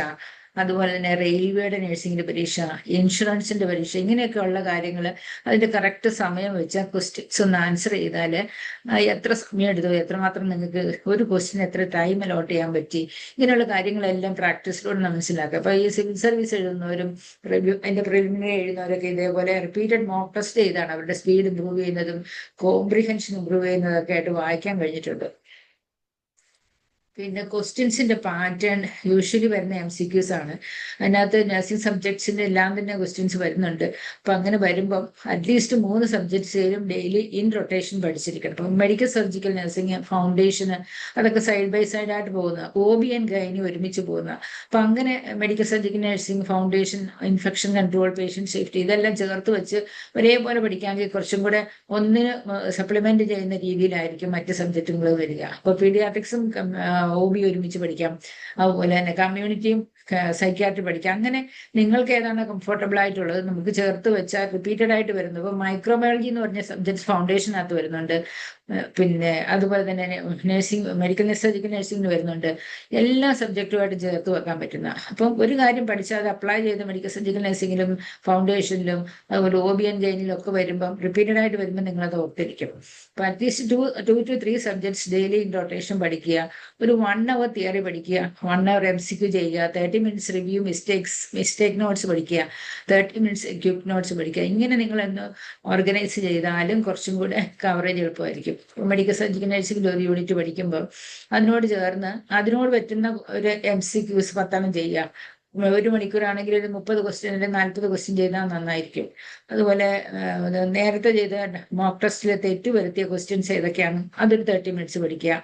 അതുപോലെ തന്നെ റെയിൽവേയുടെ നഴ്സിംഗിന്റെ പരീക്ഷ, ഇൻഷുറൻസിന്റെ പരീക്ഷ, ഇങ്ങനെയൊക്കെയുള്ള കാര്യങ്ങൾ അതിന്റെ കറക്റ്റ് സമയം വെച്ച് ക്വസ്റ്റ്യൻസ് ഒന്ന് ആൻസർ ചെയ്താൽ എത്ര സമയം എടുത്തു, എത്രമാത്രം നിങ്ങൾക്ക് ഒരു ക്വസ്റ്റ്യൻ എത്ര ടൈം അലോട്ട് ചെയ്യാൻ പറ്റി, ഇങ്ങനെയുള്ള കാര്യങ്ങളെല്ലാം പ്രാക്ടീസിലൂടെ മനസ്സിലാക്കുക. അപ്പൊ ഈ സിവിൽ സർവീസ് എഴുതുന്നവരും അതിന്റെ പ്രിലിമിനറി എഴുതുന്നവരൊക്കെ ഇതേപോലെ റിപ്പീറ്റഡ് മോക്ക് ടെസ്റ്റ് ചെയ്താണ് അവരുടെ സ്പീഡ് ഇമ്പ്രൂവ് ചെയ്യുന്നതും കോംപ്രിഹെൻഷൻ ഇമ്പ്രൂവ് ചെയ്യുന്നതൊക്കെ ആയിട്ട് വായിക്കാൻ കഴിഞ്ഞിട്ടുണ്ട്. പിന്നെ ക്വസ്റ്റ്യൻസിന്റെ പാറ്റേൺ യൂഷ്വലി വരുന്ന MCQs ആണ്. അതിനകത്ത് നഴ്സിംഗ് സബ്ജക്ട്സിന്റെ എല്ലാം തന്നെ ക്വസ്റ്റ്യൻസ് വരുന്നുണ്ട്. അപ്പൊ അങ്ങനെ വരുമ്പം അറ്റ്ലീസ്റ്റ് 3 സബ്ജക്ട്സിലും ഡെയിലി ഇൻ റൊട്ടേഷൻ പഠിച്ചിരിക്കണം. ഇപ്പം മെഡിക്കൽ സർജിക്കൽ നഴ്സിംഗ് ഫൗണ്ടേഷന് അതൊക്കെ സൈഡ് ബൈ സൈഡ് ആയിട്ട് പോകുന്ന, OB ആൻഡ് ഗൈനി ഒരുമിച്ച് പോകുന്ന. അപ്പൊ അങ്ങനെ medical surgical nursing foundation, infection control, patient safety ഇതെല്ലാം ചേർത്ത് വെച്ച് ഒരേപോലെ പഠിക്കാമെങ്കിൽ കുറച്ചും കൂടെ ഒന്നിന് സപ്ലിമെന്റ് ചെയ്യുന്ന രീതിയിലായിരിക്കും മറ്റ് സബ്ജക്റ്റുകൾ വരിക. അപ്പൊ പീഡിയാട്രിക്സും OB ഒരുമിച്ച് പഠിക്കാം, അതുപോലെ തന്നെ കമ്മ്യൂണിറ്റിയും സൈക്യാട്രി പഠിക്കാം. അങ്ങനെ നിങ്ങൾക്ക് ഏതാണ് കംഫർട്ടബിൾ ആയിട്ടുള്ളത് നമുക്ക് ചേർത്ത് വെച്ചാൽ റിപ്പീറ്റഡ് ആയിട്ട് വരുന്നു. ഇപ്പൊ മൈക്രോബയോളജി എന്ന് പറഞ്ഞ സബ്ജക്ട് ഫൗണ്ടേഷനകത്ത് വരുന്നുണ്ട്. പിന്നെ അതുപോലെ തന്നെ നഴ്സിംഗ്, മെഡിക്കൽ സർജിക്കൽ നഴ്സിംഗിന് വരുന്നുണ്ട്. എല്ലാ സബ്ജക്റ്റുമായിട്ട് ചേർത്ത് വെക്കാൻ പറ്റുന്ന. അപ്പം ഒരു കാര്യം പഠിച്ചാൽ അത് അപ്ലൈ ചെയ്ത് മെഡിക്കൽ സർജിക്കൽ നഴ്സിംഗിലും ഫൗണ്ടേഷനിലും അതുപോലെ OB ആൻഡ് ഗൈനിലും ഒക്കെ വരുമ്പം റിപ്പീറ്റഡ് ആയിട്ട് വരുമ്പോൾ നിങ്ങളത് ഓർത്തിരിക്കും. അപ്പൊ at least 2 to 3 subjects daily in rotation പഠിക്കുക. ഒരു 1 hour തിയറി പഠിക്കുക, 1 hour MCQ ചെയ്യുക, 30 minutes റിവ്യൂ, മിസ്റ്റേക്ക് നോട്ട്സ് പഠിക്കുക, 30 minutes എക്യുപ്റ്റ് നോട്ട്സ് പഠിക്കുക. ഇങ്ങനെ നിങ്ങൾ എന്ന് ഓർഗനൈസ് ചെയ്താലും കുറച്ചും കൂടെ കവറേജ് എളുപ്പമായിരിക്കും. മെഡിക്കൽ സർജിക്കൽ നഴ്സിംഗിൽ ഒരു യൂണിറ്റ് പഠിക്കുമ്പോൾ അതിനോട് ചേർന്ന് അതിനോട് പറ്റുന്ന ഒരു MCQs 10 ചെയ്യുക. 1 മണിക്കൂറാണെങ്കിൽ ഒരു 30 ക്വസ്റ്റ്യൻ അല്ലെങ്കിൽ 40 ക്വസ്റ്റ്യൻ ചെയ്താൽ നന്നായിരിക്കും. അതുപോലെ നേരത്തെ ചെയ്ത മോക്ക് ടെസ്റ്റിലെ തെറ്റ് വരുത്തിയ ക്വസ്റ്റ്യൻസ് ഏതൊക്കെയാണ് അതൊരു 30 minutes പഠിക്കുക.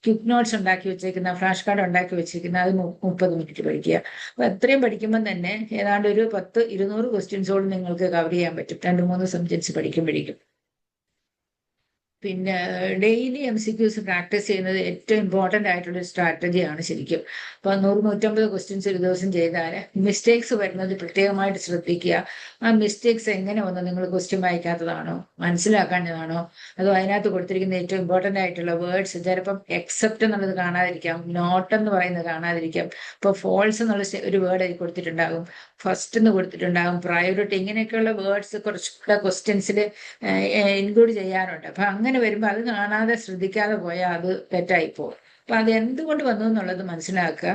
ക്വിക്ക് നോട്ട്സ് ഉണ്ടാക്കി വെച്ചേക്കുന്ന, ഫ്ലാഷ് കാർഡ് ഉണ്ടാക്കി വെച്ചിരിക്കുന്ന അത് 30 മിനിറ്റ് പഠിക്കുക. അപ്പൊ അത്രയും പഠിക്കുമ്പോൾ തന്നെ ഏതാണ്ട് ഒരു 10-200 ക്വസ്റ്റ്യൻസോട് നിങ്ങൾക്ക് കവർ ചെയ്യാൻ പറ്റും 2-3 സബ്ജക്ട്സ് പഠിക്കുമ്പോഴേക്കും. പിന്നെ ഡെയിലി MCQs പ്രാക്ടീസ് ചെയ്യുന്നത് ഏറ്റവും ഇമ്പോർട്ടൻ്റ് ആയിട്ടുള്ള സ്ട്രാറ്റജിയാണ് ശരിക്കും. അപ്പൊ 100-150 ക്വസ്റ്റ്യൻസ് ഒരു ദിവസം ചെയ്താൽ മിസ്റ്റേക്സ് വരുന്നത് പ്രത്യേകമായിട്ട് ശ്രദ്ധിക്കുക. ആ മിസ്റ്റേക്സ് എങ്ങനെ വന്നു, നിങ്ങൾ ക്വസ്റ്റ്യൻ വായിക്കാത്തതാണോ, മനസ്സിലാക്കാഞ്ഞതാണോ, അതോ അതിനകത്ത് കൊടുത്തിരിക്കുന്ന ഏറ്റവും ഇമ്പോർട്ടൻ്റ് ആയിട്ടുള്ള വേർഡ്സ് ചിലപ്പം എക്സെപ്റ്റ് എന്നുള്ളത് കാണാതിരിക്കാം, നോട്ട് എന്ന് പറയുന്നത് കാണാതിരിക്കാം. ഇപ്പൊ ഫോൾസ് എന്നുള്ള ഒരു വേർഡ് അതിൽ കൊടുത്തിട്ടുണ്ടാകും, ഫസ്റ്റ് എന്ന് കൊടുത്തിട്ടുണ്ടാകും, പ്രയോറിറ്റി, ഇങ്ങനെയൊക്കെയുള്ള വേർഡ്സ് കുറച്ചുകൂടെ ക്വസ്റ്റ്യൻസിൽ ഇൻക്ലൂഡ് ചെയ്യാറുണ്ട്. അപ്പൊ അങ്ങനെ വരുമ്പോൾ അത് കാണാതെ ശ്രദ്ധിക്കാതെ പോയാൽ അത് തെറ്റായിപ്പോകും. അപ്പൊ അത് എന്തുകൊണ്ട് വന്നു എന്നുള്ളത് മനസ്സിലാക്കുക.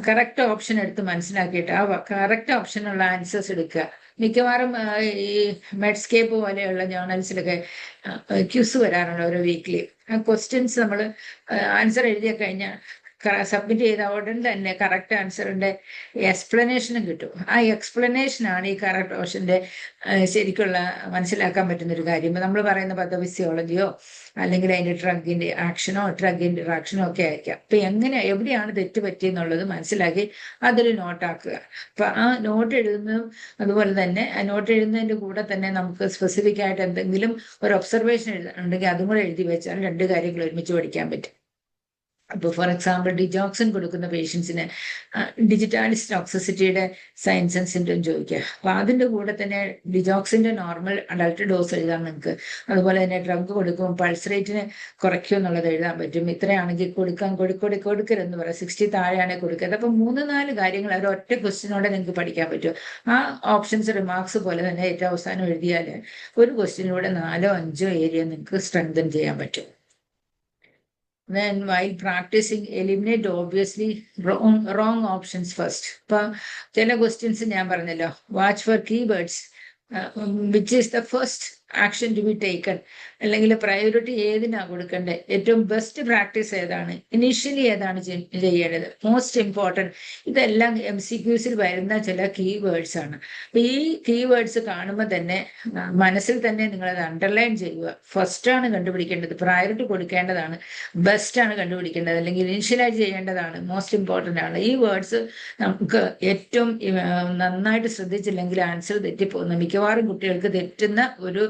കറക്റ്റ് ഓപ്ഷൻ എടുത്ത് മനസ്സിലാക്കിയിട്ട് ആ കറക്റ്റ് ഓപ്ഷനുള്ള ആൻസേഴ്സ് എടുക്കുക. മിക്കവാറും ഈ മെഡ്സ്കേപ്പ് പോലെയുള്ള ജേർണൽസിലൊക്കെ ക്യൂസ് വരാറുണ്ട് ഓരോ വീക്കിലി. ആ ക്വസ്റ്റ്യൻസ് നമ്മൾ ആൻസർ എഴുതിയ കഴിഞ്ഞാൽ സബ്മിറ്റ് ചെയ്ത ഉടൻ തന്നെ കറക്റ്റ് ആൻസറിന്റെ എക്സ്പ്ലനേഷനും കിട്ടും. ആ എക്സ്പ്ലനേഷനാണ് ഈ കറക്റ്റ് ഓപ്ഷന്റെ ശരിക്കുള്ള മനസ്സിലാക്കാൻ പറ്റുന്ന ഒരു കാര്യം. നമ്മൾ പറയുന്ന പദഫിസിയോളജിയോ അല്ലെങ്കിൽ അതിന്റെ ഡ്രഗിന്റെ ആക്ഷനോ ഡ്രഗിന്റെ റിയാക്ഷനോ ഒക്കെ ആയിരിക്കാം. അപ്പൊ എവിടെയാണ് തെറ്റ് പറ്റിയെന്നുള്ളത് മനസ്സിലാക്കി അതൊരു നോട്ടാക്കുക. അപ്പൊ ആ നോട്ട് എഴുതുന്നതും അതുപോലെ തന്നെ ആ നോട്ട് എഴുതുന്നതിന്റെ കൂടെ തന്നെ നമുക്ക് സ്പെസിഫിക് ആയിട്ട് എന്തെങ്കിലും ഒരു ഒബ്സർവേഷൻ എഴുതാനുണ്ടെങ്കിൽ അതും കൂടെ എഴുതി വെച്ചാൽ 2 കാര്യങ്ങൾ ഒരുമിച്ച് പഠിക്കാൻ പറ്റും. അപ്പോൾ ഫോർ എക്സാമ്പിൾ ഡിജോക്സിൻ കൊടുക്കുന്ന പേഷ്യൻസിന് ഡിജിറ്റാലിസ് ടോക്സിസിറ്റിയുടെ സൈൻസ് ആൻഡ് സിംറ്റം ചോദിക്കുക. അപ്പൊ അതിന്റെ കൂടെ തന്നെ ഡിജോക്സിന്റെ നോർമൽ അഡൾട്ട് ഡോസ് എഴുതാൻ നിങ്ങൾക്ക്, അതുപോലെ തന്നെ ഡ്രഗ് കൊടുക്കുമ്പോൾ പൾസ് റേറ്റിന് കുറയ്ക്കും എന്നുള്ളത് എഴുതാൻ പറ്റും. ഇത്രയാണെങ്കിൽ കൊടുക്കരുതെന്ന് പറയാം, 60 താഴെയാണെങ്കിൽ കൊടുക്കരുത്. അപ്പൊ 3-4 കാര്യങ്ങൾ അവർ ഒറ്റ ക്വസ്റ്റ്യനോടെ നിങ്ങൾക്ക് പഠിക്കാൻ പറ്റും. ആ ഓപ്ഷൻസ് റിമാർക്സ് പോലെ തന്നെ ഏറ്റവും അവസാനം എഴുതിയാൽ ഒരു ക്വസ്റ്റ്യനിലൂടെ 4-5 ഏരിയ നിങ്ങൾക്ക് സ്ട്രെങ്തൻ ചെയ്യാൻ പറ്റും. Then while practicing, eliminate obviously wrong options first. ഇപ്പൊ ചില ക്വസ്റ്റ്യൻസ് ഞാൻ പറഞ്ഞല്ലോ, watch for keywords which is the first action to be taken, അല്ലെങ്കിൽ പ്രയോറിറ്റി ഏതിനാ കൊടുക്കേണ്ടത്, ഏറ്റവും ബെസ്റ്റ് പ്രാക്ടീസ് ഏതാണ്, ഇനീഷ്യലി ഏതാണ് ചെയ്യേണ്ടത്, മോസ്റ്റ് ഇമ്പോർട്ടൻറ്റ്. ഇതെല്ലാം MCQസിൽ വരുന്ന ചില കീവേഡ്സ് ആണ്. അപ്പൊ ഈ കീവേഡ്സ് കാണുമ്പോൾ തന്നെ മനസ്സിൽ തന്നെ നിങ്ങളത് അണ്ടർലൈൻ ചെയ്യുക. ഫസ്റ്റ് ആണ് കണ്ടുപിടിക്കേണ്ടത്, പ്രയോറിറ്റി കൊടുക്കേണ്ടതാണ്, ബെസ്റ്റ് ആണ് കണ്ടുപിടിക്കേണ്ടത്, അല്ലെങ്കിൽ ഇനീഷ്യലായിട്ട് ചെയ്യേണ്ടതാണ്, മോസ്റ്റ് ഇമ്പോർട്ടൻ്റ് ആണ്. ഈ വേർഡ്സ് നമുക്ക് ഏറ്റവും നന്നായിട്ട് ശ്രദ്ധിച്ചില്ലെങ്കിൽ ആൻസർ തെറ്റിപ്പോകുന്നു. മിക്കവാറും കുട്ടികൾക്ക് തെറ്റുന്ന ഒരു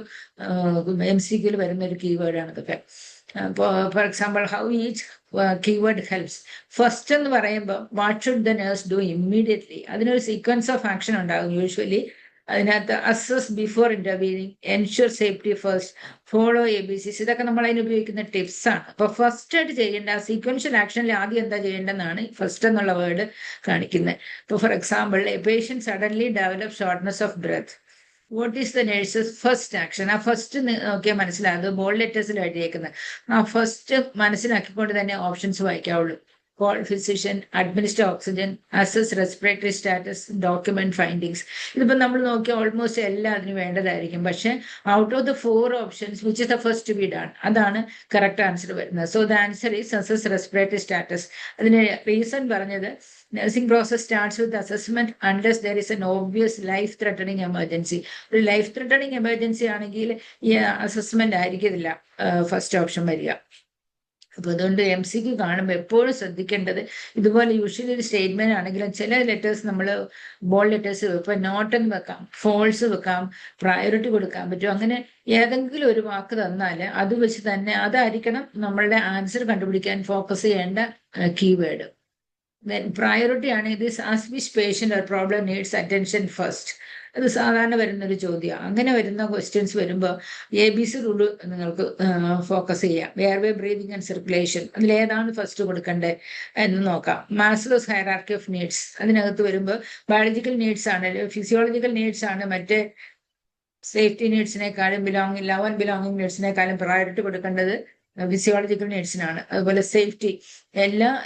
MCQയിൽ വരുന്ന ഒരു കീവേഡാണ് ഇതൊക്കെ. For example, how each keyword helps. First എന്ന് പറയുമ്പോൾ what should the nurse do immediately, അതിനൊരു സീക്വൻസ് ഓഫ് ആക്ഷൻ ഉണ്ടാകും യൂഷ്വലി. അതിനകത്ത് assess before intervening, ensure safety first, follow ABCs, ഇതൊക്കെ നമ്മൾ അതിന് ഉപയോഗിക്കുന്ന ടിപ്സ് ആണ്. അപ്പൊ ഫസ്റ്റ് ആയിട്ട് ചെയ്യേണ്ട സീക്വൻഷ്യൽ ആക്ഷനിൽ ആദ്യം എന്താ ചെയ്യേണ്ടതെന്നാണ് ഫസ്റ്റ് എന്നുള്ള വേർഡ് കാണിക്കുന്നത്. ഇപ്പൊ for example, a patient suddenly develop shortness of breath, what is the nurse's first action? ആ ഫസ്റ്റ് നോക്കിയാൽ മനസ്സിലാകും, ബോൾഡ് ലെറ്റേഴ്സിൽ എഴുതിയേക്കുന്നത്. ആ ഫസ്റ്റ് മനസ്സിലാക്കിക്കൊണ്ട് തന്നെ ഓപ്ഷൻസ് വായിക്കാവുള്ളൂ. Call physician, administer oxygen, assess respiratory status, document findings. ഇതിപ്പോ നമ്മൾ നോക്കിയാൽ ഓൾമോസ്റ്റ് എല്ലാം അതിന് വേണ്ടതായിരിക്കും. പക്ഷെ out of the 4 options which is the first to be done, അതാണ് കറക്റ്റ് ആൻസർ വരുന്നത്. So the answer is assess respiratory status. അതിന് റീസൺ പറഞ്ഞത്, nursing process starts with assessment unless there is an obvious life-threatening emergency. ഒരു life threatening emergency ആണെങ്കിൽ ഈ assessment ആയിരിക്കില്ല first option വരിക. അപ്പൊ അതുകൊണ്ട് MCQ കാണുമ്പോൾ എപ്പോഴും ശ്രദ്ധിക്കേണ്ടത്, ഇതുപോലെ യൂഷ്വലി ഒരു സ്റ്റേറ്റ്മെന്റ് ആണെങ്കിലും ചില ലെറ്റേഴ്സ് നമ്മൾ ബോൾഡ് ലെറ്റേഴ്സ് ഇപ്പൊ നോട്ട് എന്ന് വെക്കാം, ഫോൾസ് വെക്കാം, പ്രയോറിറ്റി കൊടുക്കാൻ പറ്റും. അങ്ങനെ ഏതെങ്കിലും ഒരു വാക്ക് തന്നാൽ അത് വെച്ച് തന്നെ അതായിരിക്കണം നമ്മളുടെ ആൻസർ കണ്ടുപിടിക്കാൻ ഫോക്കസ് ചെയ്യേണ്ട കീവേഡ്. Then priority ആണ് this as which patient or problem needs attention first. അത് സാധാരണ വരുന്ന ഒരു ചോദ്യം. അങ്ങനെ വരുന്ന ക്വസ്റ്റ്യൻസ് വരുമ്പോൾ ABC റൂള് നിങ്ങൾക്ക് ഫോക്കസ് ചെയ്യാം. എയർവേ, ബ്രീതിങ് ആൻഡ് സർക്കുലേഷൻ, അതിലേതാണ് ഫസ്റ്റ് കൊടുക്കേണ്ടത് എന്ന് നോക്കാം. മാസ്ലോസ് ഹയറാർക്കി ഓഫ് നീഡ്സ്, അതിനകത്ത് വരുമ്പോൾ ബയോളജിക്കൽ നീഡ്സ് ആണ്, ഫിസിയോളജിക്കൽ നീഡ്സ് ആണ് മറ്റേ സേഫ്റ്റി നീഡ്സിനേക്കാളും ബിലോങ്ങിങ് നീഡ്സിനേക്കാളും പ്രയോറിറ്റി കൊടുക്കേണ്ടത് ഫിസിയോളജിക്കൽ നീഡ്സിനാണ്. അതുപോലെ സേഫ്റ്റി,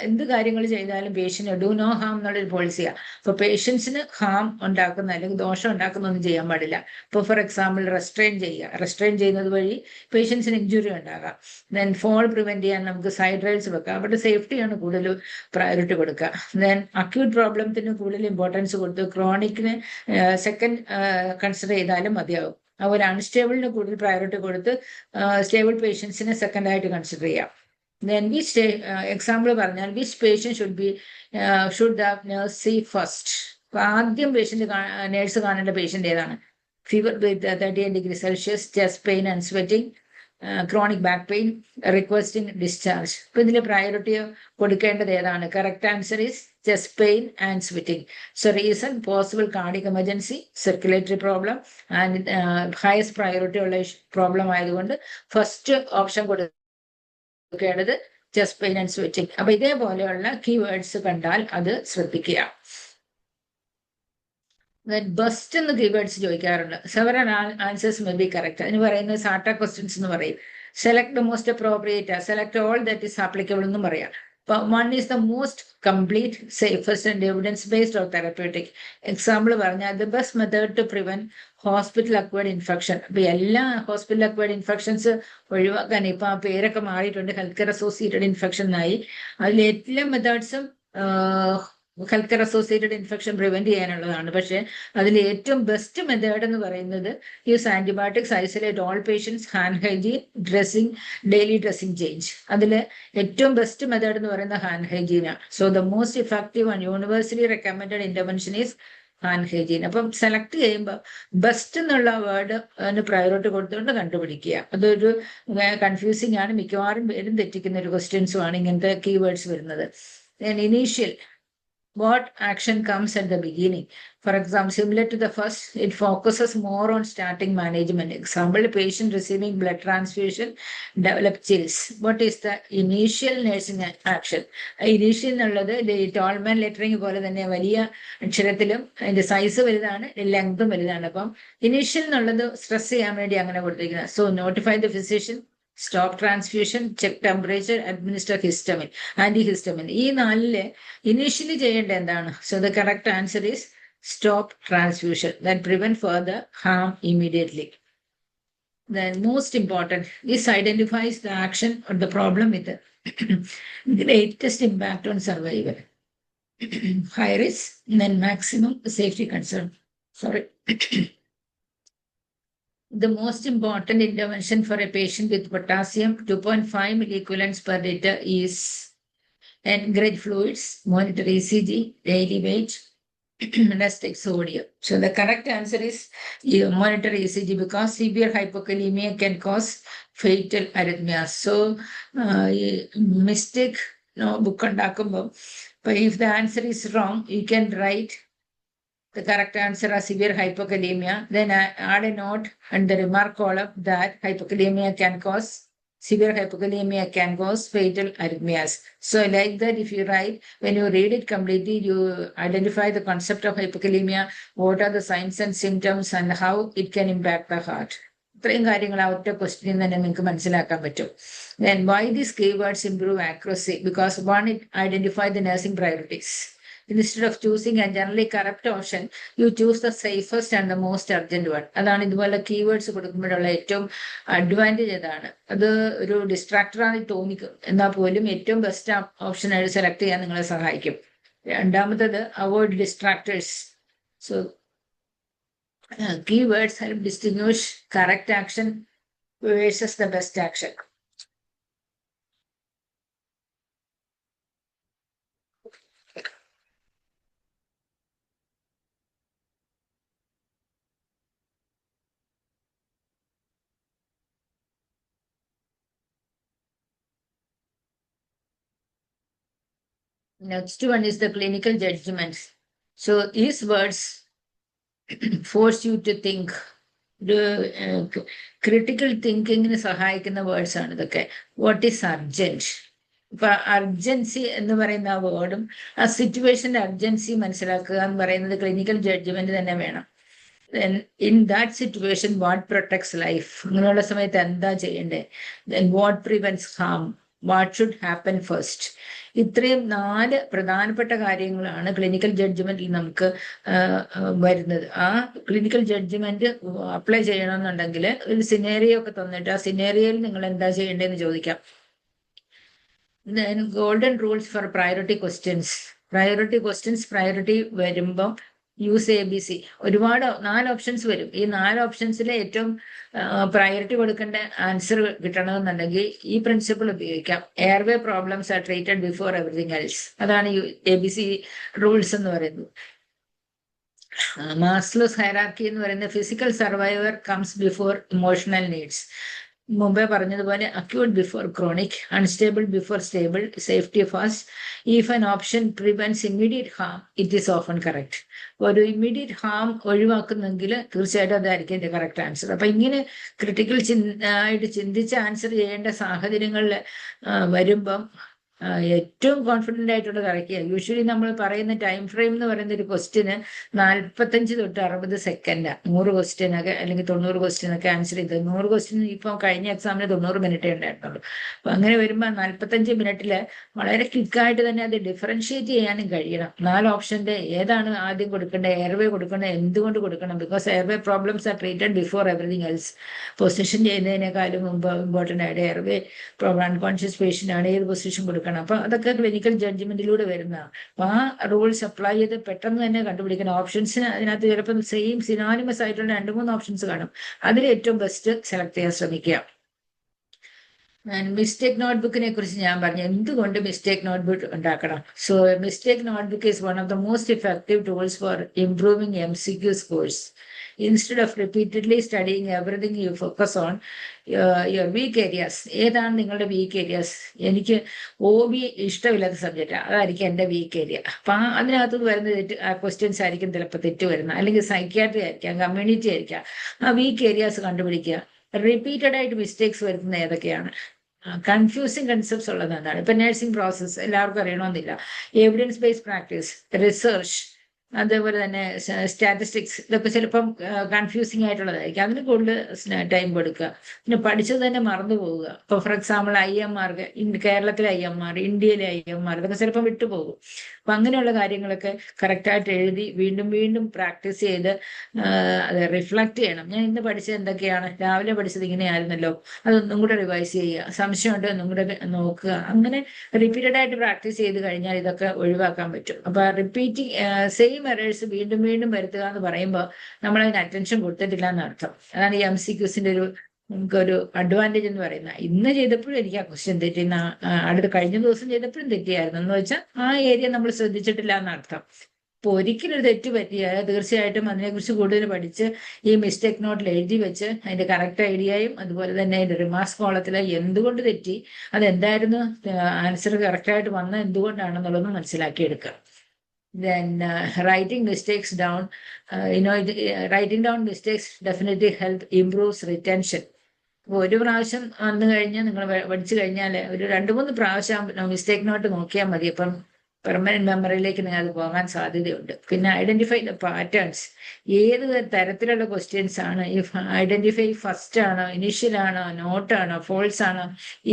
എന്ത് കാര്യങ്ങൾ ചെയ്താലും പേഷ്യന്റ് ഡു നോ ഹാം എന്നുള്ളൊരു പോളിസിയാണ്. അപ്പൊ പേഷ്യൻസിന് ഹാം ഉണ്ടാക്കുന്ന അല്ലെങ്കിൽ ദോഷം ഉണ്ടാക്കുന്ന ഒന്നും ചെയ്യാൻ പാടില്ല. ഇപ്പോൾ ഫോർ എക്സാമ്പിൾ റെസ്ട്രെയിൻ ചെയ്യുന്നത് വഴി പേഷ്യൻസിന് ഇഞ്ചുറി ഉണ്ടാകാം. ദെൻ ഫോൾ പ്രിവെന്റ് ചെയ്യാൻ നമുക്ക് സൈഡ് റെയിൽസ് വെക്കാം. അവിടെ സേഫ്റ്റിയാണ് കൂടുതൽ പ്രയോറിറ്റി കൊടുക്കുക. ദെൻ അക്യൂട്ട് പ്രോബ്ലത്തിന് കൂടുതൽ ഇമ്പോർട്ടൻസ് കൊടുത്ത് ക്രോണിക്കിന് സെക്കൻഡ് കൺസിഡർ ചെയ്താലും മതിയാവും. അതുപോലെ അൺസ്റ്റേബിളിന് കൂടുതൽ പ്രയോറിറ്റി കൊടുത്ത് സ്റ്റേബിൾ പേഷ്യൻസിനെ സെക്കൻഡ് ആയിട്ട് കൺസിഡർ ചെയ്യാം. ദെൻ എക്സാമ്പിൾ പറഞ്ഞാൽ which patient should the nurse see first. അപ്പൊ ആദ്യം നേഴ്സ് കാണേണ്ട പേഷ്യന്റ് ഏതാണ്? Fever with 38 degrees Celsius, chest pain and sweating, chronic back pain, requesting discharge. അപ്പൊ ഇതിൽ പ്രയോറിറ്റി കൊടുക്കേണ്ടത് ഏതാണ്? Correct answer is chest pain and sweating. So reason possible cardiac emergency, circulatory problem and highest priority ഉള്ള problem ആയതുകൊണ്ട് first option കൊടുക്കേണ്ടത് chest pain and sweating. അപ്പൊ ഇതേപോലെയുള്ള keywords കണ്ടാൽ അത് ശ്രദ്ധിക്കുക. ബസ്റ്റ് എന്ന് കീവേഡ്സ് ചോദിക്കാറുണ്ട്. Several answers may be correct. അതിന് പറയുന്നത് സാട്ട ക്വസ്റ്റ്യൻസ് എന്ന് പറയും. Select the most appropriate, select all that is applicable എന്നും പറയാം. One is the most complete, safest and evidence based or therapeutic. Example പറഞ്ഞാൽ the best method to prevent hospital acquired infection. അപ്പൊ എല്ലാ hospital acquired infections ഒഴിവാക്കാൻ ഇപ്പൊ ആ പേരൊക്കെ മാറിയിട്ടുണ്ട്, ഹെൽത്ത് കെയർ അസോസിയേറ്റഡ് ഇൻഫെക്ഷൻ ആയി. അതിൽ എല്ലാ മെത്തേഡ്സും health care associated infection prevent ചെയ്യാനുള്ളതാണ്. പക്ഷെ അതിൽ ഏറ്റവും ബെസ്റ്റ് മെത്തേഡ് എന്ന് പറയുന്നത് use antibiotics, isolate all patients, hand hygiene, dressing, daily dressing change. അതിൽ ഏറ്റവും ബെസ്റ്റ് മെത്തേഡ് എന്ന് പറയുന്നത് ഹാൻഡ് ഹൈജീനാണ്. So the most effective and universally recommended intervention is hand hygiene. അപ്പം സെലക്ട് ചെയ്യുമ്പോൾ ബെസ്റ്റ് എന്നുള്ള വേർഡ് പ്രയോറിറ്റി കൊടുത്തുകൊണ്ട് കണ്ടുപിടിക്കുക. അതൊരു കൺഫ്യൂസിംഗ് ആണ്, മിക്കവാറും പേരും തെറ്റിക്കുന്ന ഒരു ക്വസ്റ്റ്യൻസും ആണ് ഇങ്ങനത്തെ കീവേഡ്സ് വരുന്നത്. Initial, what action comes at the beginning? For example, similar to the first, it focuses more on starting management. Example, patient receiving blood transfusion develop chills. What is the initial nursing action? Initial എന്നുള്ളത് Tolman lettering പോലെ തന്നെ വലിയ അക്ഷരത്തിലും അതിന്റെ size വലുതാണ്, ലെങ്തും വലുതാണ്. അപ്പം initial എന്നുള്ളത് stress ചെയ്യാൻ വേണ്ടി അങ്ങനെ കൊടുത്തിരിക്കുന്നത്. So notify the physician, stop transfusion, check temperature, administer histamine, antihistamine. ഈ 4 ഇനീഷ്യലി ചെയ്യേണ്ട എന്താണ്? So the correct answer is stop transfusion. That prevent further harm immediately. Then most important, this identifies the action or the problem with the greatest impact on survival. High risk, then maximum safety concern. Sorry. The most important intervention for a patient with potassium 2.5 milliequivalents per liter is encourage fluids, monitor ECG, daily weight, restrict sodium. So the correct answer is you monitor ECG because severe hypokalemia can cause fatal arrhythmias. So mistake book undakumbo. But if the answer is wrong, you can write The correct answer is severe hypokalemia. Then add a note and the remark column that hypokalemia can cause severe hypokalemia can cause fatal arrhythmias. So like that, if you write, when you read it completely, you identify the concept of hypokalemia, what are the signs and symptoms and how it can impact the heart. ഇത്രയും കാര്യങ്ങൾ ആ ഒറ്റ question തന്നെ നിങ്ങൾക്ക് മനസ്സിലാക്കാൻ പറ്റും. Then why these keywords improve accuracy? Because one, it identify the nursing priorities. Instead of choosing a generally correct option, you choose the safest and the most urgent one. അതാണ് ഇതുപോലെ കീവേഡ്സ് കൊടുക്കുമ്പോഴുള്ള ഏറ്റവും advantage അതാണ്. അത് ഒരു ഡിസ്ട്രാക്ടറായി തോന്നിക്കും, എന്നാൽ പോലും ഏറ്റവും best option ആയിട്ട് സെലക്ട് ചെയ്യാൻ നിങ്ങളെ സഹായിക്കും. രണ്ടാമത്തത് avoid distractors. So keywords help distinguish correct action versus the best action. Next one is the clinical judgments. So these words force you to think. Critical തിങ്കിങ്ങിന് സഹായിക്കുന്ന വേർഡ്സ് ആണ് ഇതൊക്കെ. What is urgent? ഇപ്പൊ urgency എന്ന് പറയുന്ന ആ വേർഡും ആ സിറ്റുവേഷന്റെ urgency മനസ്സിലാക്കുക എന്ന് പറയുന്നത് ക്ലിനിക്കൽ ജഡ്ജ്മെന്റ് തന്നെ വേണം. In that situation what protects life, അങ്ങനെയുള്ള സമയത്ത് എന്താ ചെയ്യണ്ടേ? Then what prevents harm, what should happen first. ഇത്രയും 4 പ്രധാനപ്പെട്ട കാര്യങ്ങളാണ് ക്ലിനിക്കൽ ജഡ്ജ്മെന്റിൽ നമുക്ക് വരുന്നത്. ആ ക്ലിനിക്കൽ ജഡ്ജ്മെന്റ് അപ്ലൈ ചെയ്യണമെന്നുണ്ടെങ്കിൽ ഒരു സിനേറിയോ ഒക്കെ തന്നിട്ട് ആ സിനേറിയോയിൽ നിങ്ങൾ എന്താ ചെയ്യേണ്ടതെന്ന് ചോദിക്കാം. Golden rules for priority questions. Priority വരുമ്പം യൂസ് ABC. ഒരുപാട് 4 ഓപ്ഷൻസ് വരും. ഈ 4 ഓപ്ഷൻസിലെ ഏറ്റവും പ്രയോറിറ്റി കൊടുക്കേണ്ട ആൻസർ കിട്ടണമെന്നുണ്ടെങ്കിൽ ഈ പ്രിൻസിപ്പിൾ ഉപയോഗിക്കാം. Airway problems are treated before everything else. അതാണ് ABC റൂൾസ് എന്ന് പറയുന്നത്. മാസ്ലോസ് ഹൈറാർക്കി എന്ന് പറയുന്ന physical survivor comes before emotional needs. മുമ്പേ പറഞ്ഞതുപോലെ acute before chronic, unstable before stable, safety first. If an option prevents immediate harm, it is often correct. ഒരു immediate harm ഒഴിവാക്കുന്നെങ്കിൽ തീർച്ചയായിട്ടും അതായിരിക്കും എന്റെ കറക്റ്റ് ആൻസർ. അപ്പൊ ഇങ്ങനെ ക്രിട്ടിക്കൽ ആയിട്ട് ചിന്തിച്ച് ആൻസർ ചെയ്യേണ്ട സാഹചര്യങ്ങളിൽ വരുമ്പം ഏറ്റവും കോൺഫിഡന്റ് ആയിട്ടുള്ള കറക്റ്റ്. യൂഷ്വലി നമ്മൾ പറയുന്ന ടൈം ഫ്രെയിം എന്ന് പറയുന്ന ഒരു ക്വസ്റ്റ്യന് 45 തൊട്ട് 60 സെക്കൻഡാ. 100 ക്വസ്റ്റ്യനൊക്കെ അല്ലെങ്കിൽ 90 ക്വസ്റ്റ്യനൊക്കെ ആൻസർ ചെയ്ത് 100 ക്വസ്റ്റ്യൻ ഇപ്പം കഴിഞ്ഞ എക്സാമിന് 90 മിനിറ്റേ ഉണ്ടായിരുന്നുള്ളൂ. അപ്പൊ അങ്ങനെ വരുമ്പോൾ 45 മിനിറ്റില് വളരെ ക്വിക്കായിട്ട് തന്നെ അത് ഡിഫറൻഷിയേറ്റ് ചെയ്യാനും കഴിയണം. 4 ഓപ്ഷന്റെ ഏതാണ് ആദ്യം കൊടുക്കേണ്ടത്, എയർവേ കൊടുക്കേണ്ടത്, എന്തുകൊണ്ട് കൊടുക്കണം? Because airway problems are treated before everything else. Position ചെയ്യുന്നതിനേക്കാളും മുമ്പ് ഇമ്പോർട്ടൻ്റ് ആയിട്ട് എയർവേ അൺകോൺഷ്യസ് പേഷ്യൻ്റ് ആണ്, ഏത് പൊസിഷൻ കൊടുക്കണം. അപ്പൊ അതൊക്കെ ക്ലിനിക്കൽ ജഡ്ജ്മെന്റിലൂടെ വരുന്നതാണ്. അപ്പൊ ആ റൂൾസ് അപ്ലൈ ചെയ്ത് പെട്ടെന്ന് തന്നെ കണ്ടുപിടിക്കണം. ഓപ്ഷൻസിന് അതിനകത്ത് ചിലപ്പോൾ സെയിം സിനോണിമസ് ആയിട്ടുള്ള 2-3 ഓപ്ഷൻസ് കാണും. അതിൽ ഏറ്റവും ബെസ്റ്റ് സെലക്ട് ചെയ്യാൻ ശ്രമിക്കുക. മിസ്റ്റേക്ക് നോട്ട്ബുക്കിനെ കുറിച്ച് ഞാൻ പറഞ്ഞു, എന്തുകൊണ്ട് മിസ്റ്റേക്ക് നോട്ട്ബുക്ക് ഉണ്ടാക്കണം. So mistake notebook is one of the most effective tools four improving MCQ scores. Instead of repeatedly studying everything, you focus on your weak areas. ഏതാണ് നിങ്ങളുടെ വീക്ക് ഏരിയാസ്? എനിക്ക് OB ഇഷ്ടമില്ലാത്ത സബ്ജക്റ്റാണ്, അതായിരിക്കും എൻ്റെ വീക്ക് ഏരിയ. അപ്പൊ അതിനകത്ത് വരുന്ന ക്വസ്റ്റ്യൻസ് ആയിരിക്കും ചിലപ്പോൾ തെറ്റ് വരുന്നത്, അല്ലെങ്കിൽ സൈക്യാട്രി ആയിരിക്കാം, കമ്മ്യൂണിറ്റി ആയിരിക്കാം. ആ വീക്ക് ഏരിയാസ് കണ്ടുപിടിക്കുക. റിപ്പീറ്റഡ് ആയിട്ട് മിസ്റ്റേക്സ് വരുന്നത് ഏതൊക്കെയാണ്? കൺഫ്യൂസിങ് കൺസെപ്റ്റ്സ് ഉള്ളതാണ്. ഇപ്പൊ നഴ്സിംഗ് പ്രോസസ് എല്ലാവർക്കും അറിയണമെന്നില്ല. എവിഡൻസ് ബേസ്ഡ് പ്രാക്ടീസ്, റിസർച്ച്, അതേപോലെ തന്നെ സ്റ്റാറ്റിസ്റ്റിക്സ്, ഇതൊക്കെ ചിലപ്പം കൺഫ്യൂസിങ് ആയിട്ടുള്ളതായിരിക്കും. അതിന് കൂടുതൽ ടൈം കൊടുക്കുക. പിന്നെ പഠിച്ചത് തന്നെ മറന്നു പോവുക. ഇപ്പൊ ഫോർ എക്സാമ്പിൾ IMR, കേരളത്തിലെ IMR, ഇന്ത്യയിലെ IMR, ഇതൊക്കെ ചിലപ്പം വിട്ടുപോകും. അപ്പൊ അങ്ങനെയുള്ള കാര്യങ്ങളൊക്കെ കറക്റ്റായിട്ട് എഴുതി വീണ്ടും വീണ്ടും പ്രാക്ടീസ് ചെയ്ത് അത് റിഫ്ലക്ട് ചെയ്യണം. ഞാൻ ഇന്ന് പഠിച്ചത് എന്തൊക്കെയാണ്, രാവിലെ പഠിച്ചത് ഇങ്ങനെയായിരുന്നല്ലോ, അതൊന്നും കൂടെ റിവൈസ് ചെയ്യുക, സംശയമുണ്ടോ ഒന്നും കൂടെ നോക്കുക. അങ്ങനെ റിപ്പീറ്റഡ് ആയിട്ട് പ്രാക്ടീസ് ചെയ്ത് കഴിഞ്ഞാൽ ഇതൊക്കെ ഒഴിവാക്കാൻ പറ്റും. അപ്പൊ റിപ്പീറ്റിംഗ് സെയിം എറേഴ്സ് വീണ്ടും വീണ്ടും വരുത്തുക എന്ന് പറയുമ്പോൾ നമ്മൾ അതിന് അറ്റൻഷൻ കൊടുത്തിട്ടില്ല എന്നർത്ഥം. അതാണ് ഈ MCQസിന്റെ നമുക്കൊരു അഡ്വാൻറ്റേജ് എന്ന് പറയുന്നത്. ഇന്ന് ചെയ്തപ്പോഴും എനിക്ക് ആ ക്വസ്റ്റ്യൻ തെറ്റി, അടുത്ത കഴിഞ്ഞ ദിവസം ചെയ്തപ്പോഴും തെറ്റിയായിരുന്നു എന്ന് വെച്ചാൽ ആ ഏരിയ നമ്മൾ ശ്രദ്ധിച്ചിട്ടില്ല എന്നർത്ഥം. അപ്പൊ ഒരിക്കലും ഒരു തെറ്റ് പറ്റിയാൽ തീർച്ചയായിട്ടും അതിനെക്കുറിച്ച് കൂടുതൽ പഠിച്ച് ഈ മിസ്റ്റേക്ക് നോട്ടിൽ എഴുതി വെച്ച് അതിന്റെ കറക്റ്റ് ഐഡിയയും അതുപോലെ തന്നെ അതിന്റെ റിമാർക്സ് കോളത്തിൽ എന്തുകൊണ്ട് തെറ്റി, അതെന്തായിരുന്നു, ആൻസർ കറക്റ്റായിട്ട് വന്നത് എന്തുകൊണ്ടാണെന്നുള്ളതൊന്ന് മനസ്സിലാക്കിയെടുക്കുക. Then writing mistakes down, writing down mistakes definitely help improves retention. അപ്പോൾ ഒരു പ്രാവശ്യം വന്നു കഴിഞ്ഞാൽ നിങ്ങൾ പഠിച്ചു കഴിഞ്ഞാൽ ഒരു 2-3 പ്രാവശ്യം മിസ്റ്റേക്ക് നോട്ട് നോക്കിയാൽ മതി. അപ്പം പെർമനന്റ് മെമ്മറിയിലേക്ക് നിങ്ങൾ അത് പോകാൻ സാധ്യതയുണ്ട്. പിന്നെ ഐഡന്റിഫൈ ദ പാറ്റേൺസ്. ഏത് തരത്തിലുള്ള ക്വസ്റ്റ്യൻസ് ആണ്? ഈ ഐഡന്റിഫൈ ഫസ്റ്റ് ആണോ, ഇനീഷ്യൽ ആണോ, നോട്ടാണോ, ഫോൾസ് ആണോ,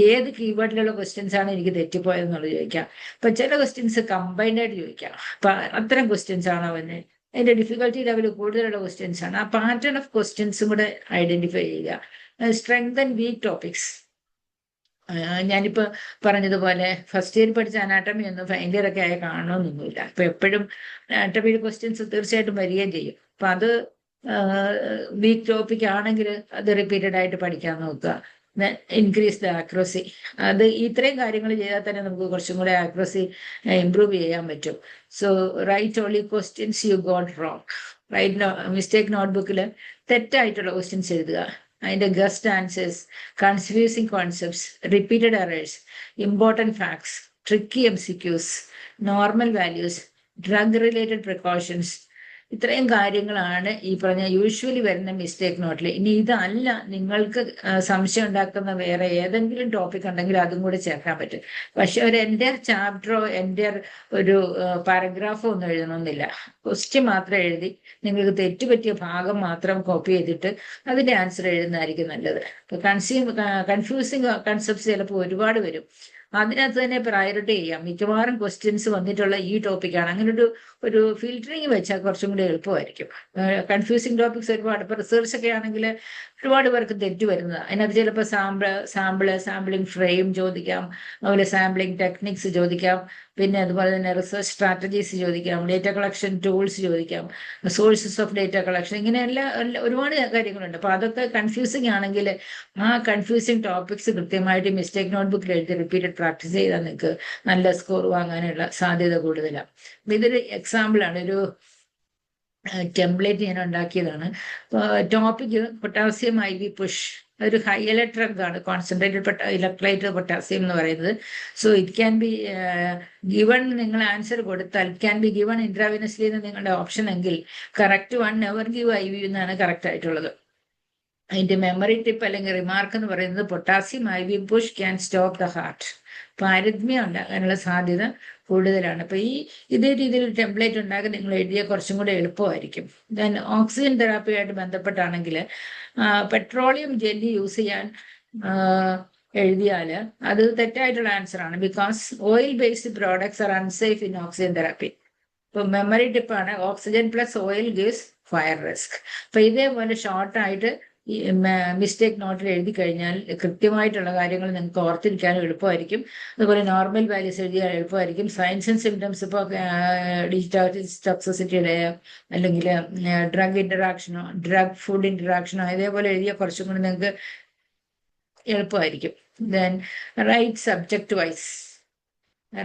ഏത് കീവേഡിലുള്ള ക്വസ്റ്റ്യൻസ് ആണ് എനിക്ക് തെറ്റിപ്പോയതെന്നുള്ളത് ചോദിക്കാം. അപ്പൊ ചില ക്വസ്റ്റ്യൻസ് കമ്പൈൻഡ് ആയിട്ട് ചോദിക്കാം. അപ്പൊ അത്തരം ക്വസ്റ്റ്യൻസ് ആണോ അവന്? അതിന്റെ ഡിഫിക്കൽട്ടി ലെവൽ കൂടുതലുള്ള ക്വസ്റ്റ്യൻസ് ആണ്. ആ പാറ്റേൺ ഓഫ് ക്വസ്റ്റ്യൻസും കൂടെ ഐഡന്റിഫൈ ചെയ്യുക. Strength and week topics. ഞാനിപ്പോ പറഞ്ഞതുപോലെ ഫസ്റ്റ് ഇയർ പഠിച്ച അനാട്ടമി ഒന്നും ഫൈനൽ ഇയർ ഒക്കെ ആയി കാണണമെന്നൊന്നുമില്ല. അപ്പൊ എപ്പോഴും അനാട്ടമിയുടെ ക്വസ്റ്റ്യൻസ് തീർച്ചയായിട്ടും വരികയും ചെയ്യും. അപ്പൊ അത് വീക്ക് ടോപ്പിക് ആണെങ്കിൽ അത് റിപ്പീറ്റഡ് ആയിട്ട് പഠിക്കാൻ നോക്കുക. Increase the accuracy. അത് ഇത്രയും കാര്യങ്ങൾ ചെയ്താൽ തന്നെ നമുക്ക് കുറച്ചും കൂടെ ആക്യുറസി ഇംപ്രൂവ് ചെയ്യാൻ പറ്റും. So write only questions you got wrong. Write mistake നോട്ട്ബുക്കിൽ തെറ്റായിട്ടുള്ള ക്വസ്റ്റ്യൻസ് എഴുതുക. അതിന്റെ guessed answers, confusing concepts, repeated errors, important facts, tricky MCQs, normal values, drug related precautions. ഇത്രയും കാര്യങ്ങളാണ് ഈ പറഞ്ഞ യൂഷ്വലി വരുന്ന മിസ്റ്റേക്ക് നോട്ടിൽ. ഇനി ഇതല്ല നിങ്ങൾക്ക് സംശയം ഉണ്ടാക്കുന്ന വേറെ ഏതെങ്കിലും ടോപ്പിക് ഉണ്ടെങ്കിൽ അതും കൂടെ ചേർക്കാൻ പറ്റും. പക്ഷെ ഒരു എൻ്റെ ചാപ്റ്ററോ എൻ്റെ ഒരു പാരഗ്രാഫോ ഒന്നും എഴുതണമെന്നില്ല. ക്വസ്റ്റ്യൻ മാത്രം എഴുതി നിങ്ങൾക്ക് തെറ്റുപറ്റിയ ഭാഗം മാത്രം കോപ്പി ചെയ്തിട്ട് അതിന്റെ ആൻസർ എഴുതുന്നതായിരിക്കും നല്ലത്. കൺഫ്യൂസിങ് കൺസെപ്റ്റ്സ് ചിലപ്പോൾ ഒരുപാട് വരും. അതിനകത്ത് തന്നെ പ്രയോറിറ്റി ചെയ്യാം. മിക്കവാറും ക്വസ്റ്റ്യൻസ് വന്നിട്ടുള്ള ഈ ടോപ്പിക്കാണ്. അങ്ങനെ ഒരു ഫിൽറ്ററിങ് വെച്ചാൽ കുറച്ചും കൂടി എളുപ്പമായിരിക്കും. കൺഫ്യൂസിങ് ടോപ്പിക്സ് ഒരുപാട്. ഇപ്പൊ റിസർച്ച് ഒക്കെ ആണെങ്കിൽ ഒരുപാട് പേർക്ക് തെറ്റ് വരുന്നത്. അതിനകത്ത് ചിലപ്പോൾ സാമ്പിളിംഗ് ഫ്രെയിം ചോദിക്കാം, അതുപോലെ സാമ്പിളിംഗ് ടെക്നിക്സ് ചോദിക്കാം, പിന്നെ അതുപോലെ തന്നെ റിസർച്ച് സ്ട്രാറ്റജീസ് ചോദിക്കാം, ഡേറ്റ കളക്ഷൻ ടൂൾസ് ചോദിക്കാം, സോഴ്സസ് ഓഫ് ഡേറ്റ കളക്ഷൻ, ഇങ്ങനെയെല്ലാം ഒരുപാട് കാര്യങ്ങളുണ്ട്. അപ്പൊ അതൊക്കെ കൺഫ്യൂസിങ് ആണെങ്കിൽ ആ കൺഫ്യൂസിങ് ടോപ്പിക്സ് കൃത്യമായിട്ട് മിസ്റ്റേക്ക് നോട്ട്ബുക്കിൽ എഴുതി റിപ്പീറ്റഡ് പ്രാക്ടീസ് ചെയ്താൽ നിങ്ങൾക്ക് നല്ല സ്കോർ വാങ്ങാനുള്ള സാധ്യത കൂടുതലാണ്. ഇതൊരു എക്സാമ്പിളാണ്, ഒരു ടെംപ്ലേറ്റ് ഞാൻ ഉണ്ടാക്കിയതാണ്. Topic potassium IV push. അതൊരു ഹൈലൈറ്റ് ഡ്രഗ് ആണ്, കോൺസെൻട്രേറ്റഡ് ഇലക്ട്രൈറ്റ് പൊട്ടാസ്യം എന്ന് പറയുന്നത്. So it can be given. നിങ്ങൾ ആൻസർ കൊടുത്താൽ ഇറ്റ് ക്യാൻ ബി ഗിവൺ ഇൻട്രാവിനസ്ലി എന്ന് നിങ്ങളുടെ ഓപ്ഷൻ എങ്കിൽ correct one, never give IV എന്നാണ് കറക്റ്റ് ആയിട്ടുള്ളത്. അതിന്റെ മെമ്മറി ടിപ്പ് അല്ലെങ്കിൽ റിമാർക്ക് എന്ന് പറയുന്നത് potassium IV push can stop the heart. അപ്പൊ അരിത്മിയ ഉണ്ടാകാനുള്ള സാധ്യത കൂടുതലാണ്. അപ്പൊ ഇതേ രീതിയിൽ ഒരു ടെംപ്ലേറ്റ് ഉണ്ടാക്കി നിങ്ങൾ എഴുതിയാൽ കുറച്ചും കൂടെ എളുപ്പമായിരിക്കും. ദെൻ ഓക്സിജൻ തെറാപ്പിയായിട്ട് ബന്ധപ്പെട്ടാണെങ്കിൽ പെട്രോളിയം ജെല്ലി യൂസ് ചെയ്യാൻ എഴുതിയാൽ അത് തെറ്റായിട്ടുള്ള ആൻസർ ആണ്. Because oil based products are unsafe in oxygen therapy. ഇപ്പൊ മെമ്മറി ടിപ്പാണ് oxygen plus oil gives fire risk. അപ്പൊ ഇതേപോലെ ഷോർട്ടായിട്ട് ഈ മിസ്റ്റേക്ക് നോട്ടിൽ എഴുതി കഴിഞ്ഞാൽ കൃത്യമായിട്ടുള്ള കാര്യങ്ങൾ നിങ്ങൾക്ക് ഓർത്തിരിക്കാനും എളുപ്പമായിരിക്കും. അതുപോലെ നോർമൽ വാല്യൂസ് എഴുതിയാൽ എളുപ്പമായിരിക്കും. സയൻസ് ആൻഡ് സിംറ്റംസ് ഇപ്പോൾ ഡിജിറ്റൽ ടോക്സിസിറ്റിയുടെ അല്ലെങ്കിൽ ഡ്രഗ് ഇന്ററാക്ഷനോ ഡ്രഗ് ഫുഡ് ഇന്ററാക്ഷനോ ഇതേപോലെ എഴുതിയാൽ കുറച്ചും കൂടി നിങ്ങൾക്ക് എളുപ്പമായിരിക്കും. Then write subject wise,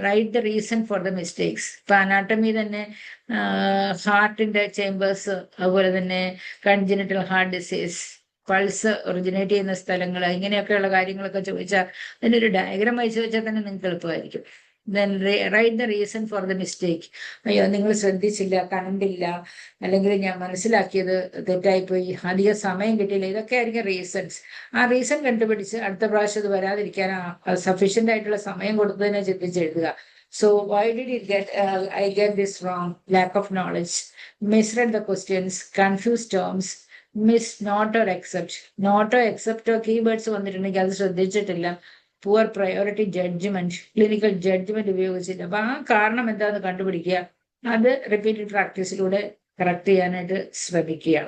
write the reason for the mistakes. ഇപ്പൊ അനാട്ടമി തന്നെ ഹാർട്ടിന്റെ ചേമ്പേഴ്സ്, അതുപോലെ തന്നെ congenital heart disease, pulse originate ചെയ്യുന്ന സ്ഥലങ്ങൾ, ഇങ്ങനെയൊക്കെയുള്ള കാര്യങ്ങളൊക്കെ ചോദിച്ചാൽ അതിനൊരു ഡയഗ്രാം അയച്ചു വെച്ചാൽ തന്നെ നിങ്ങൾക്ക് എളുപ്പമായിരിക്കും. Then right the reason for the mistake. അയ്യോ നിങ്ങൾ ശ്രദ്ധിച്ചില്ല, കണ്ടില്ല, അല്ലെങ്കിൽ ഞാൻ മനസ്സിലാക്കിയത് തെറ്റായിപ്പോയി, അധികം സമയം കിട്ടിയില്ല, ഇതൊക്കെ ആയിരിക്കും റീസൺസ്. ആ റീസൺ കണ്ടുപിടിച്ച് അടുത്ത പ്രാവശ്യം അത് വരാതിരിക്കാൻ സഫീഷ്യന്റ് ആയിട്ടുള്ള സമയം കൊടുത്തതിനെ ചിന്തിച്ച് എഴുതുക. So why did I get this wrong? Lack of knowledge, misread the questions, confused terms, miss not or accept. Not or accept keywords വന്നിട്ടുണ്ടെങ്കിൽ അത് ശ്രദ്ധിച്ചിട്ടില്ല. Poor priority judgement, clinical judgement ഉപയോഗിച്ചില്ല. അപ്പൊ ആ കാരണം എന്താണെന്ന് കണ്ടുപിടിക്കുക. അത് റിപ്പീറ്റഡ് പ്രാക്ടീസിലൂടെ കറക്റ്റ് ചെയ്യാനായിട്ട് ശ്രമിക്കുക.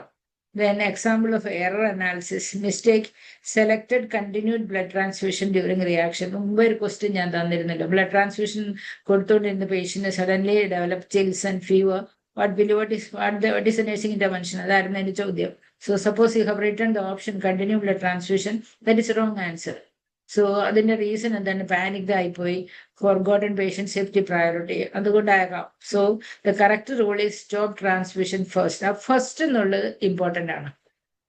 Then example of error analysis, mistake, selected continued blood transfusion during reaction. മുമ്പ് ഒരു ക്വസ്റ്റ്യൻ ഞാൻ തന്നിരുന്നല്ലോ. ബ്ലഡ് ട്രാൻസ്ഫ്യൂഷൻ കൊടുത്തുകൊണ്ടിരുന്ന patient suddenly develop chills and fever. What is the nursing intervention? അതായിരുന്നു എന്റെ ചോദ്യം. So suppose you have written the option continue blood transfusion, that is wrong answer. So അതിന്റെ reason എന്താണ്? പാനിക് ആയിപ്പോയി, forgotten patient safety priority, അതുകൊണ്ടാകാം. So the correct rule is stop transfusion first. ആ first എന്നുള്ളത് important ആണ്.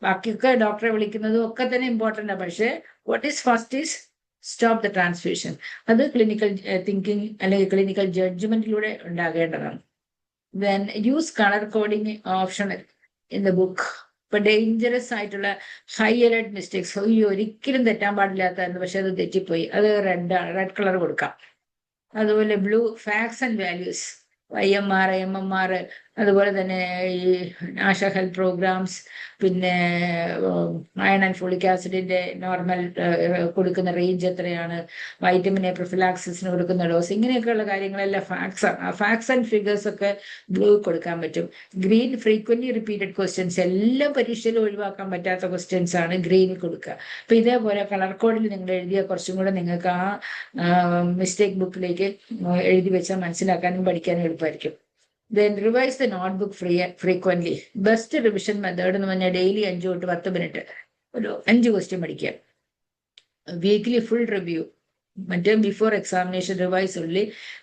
ബാക്കിയൊക്കെ ഡോക്ടറെ വിളിക്കുന്നതും ഒക്കെ തന്നെ ഇമ്പോർട്ടന്റ് ആണ്. പക്ഷേ what is first is stop the transfusion. അത് ക്ലിനിക്കൽ തിങ്കിങ് അല്ലെങ്കിൽ ക്ലിനിക്കൽ ജഡ്ജ്മെന്റിലൂടെ ഉണ്ടാകേണ്ടതാണ്. Then use color coding optional in the book. ഇപ്പൊ ഡേഞ്ചറസ് ആയിട്ടുള്ള ഹൈ അലർട്ട് മിസ്റ്റേക്സ് ഈ ഒരിക്കലും തെറ്റാൻ പാടില്ലാത്തതെന്ന്, പക്ഷെ അത് തെറ്റിപ്പോയി, അത് റെഡ് കളർ കൊടുക്കാം. അതുപോലെ blue facts and values, IMR, MMR, അതുപോലെ തന്നെ ഈ ആശ ഹെൽത്ത് പ്രോഗ്രാംസ്, പിന്നെ അയൺ ആൻഡ് ഫോളിക് ആസിഡിന്റെ നോർമൽ കൊടുക്കുന്ന റേഞ്ച് എത്രയാണ്, വൈറ്റമിൻ എ പ്രൊഫിലാക്സിന് കൊടുക്കുന്ന ഡോസ്, ഇങ്ങനെയൊക്കെയുള്ള കാര്യങ്ങളെല്ലാം ഫാക്ട്സ് ആൻഡ് ഫിഗേഴ്സ് ഒക്കെ ബ്ലൂ കൊടുക്കാൻ പറ്റും. ഗ്രീൻ ഫ്രീക്വന്റ്ലി റിപ്പീറ്റഡ് ക്വസ്റ്റ്യൻസ്, എല്ലാ പരീക്ഷയിലും ഒഴിവാക്കാൻ പറ്റാത്ത ക്വസ്റ്റ്യൻസ് ആണ് ഗ്രീനിൽ കൊടുക്കുക. അപ്പൊ ഇതേപോലെ കളർ കോഡിൽ നിങ്ങൾ എഴുതിയ കുറച്ചും കൂടെ നിങ്ങൾക്ക് ആ മിസ്റ്റേക്ക് ബുക്കിലേക്ക് എഴുതി വെച്ചാൽ മനസ്സിലാക്കാനും പഠിക്കാനും എളുപ്പമായിരിക്കും. Then revise the notebook frequently. Best revision method എന്ന് പറഞ്ഞാൽ ഡെയിലി 5 തൊട്ട് 10 മിനിറ്റ് ഒരു 5 ക്വസ്റ്റ്യൻ പഠിക്കുക. Weekly full review. മറ്റേ ബിഫോർ എക്സാമിനേഷൻ റിവൈസ് ഉള്ളി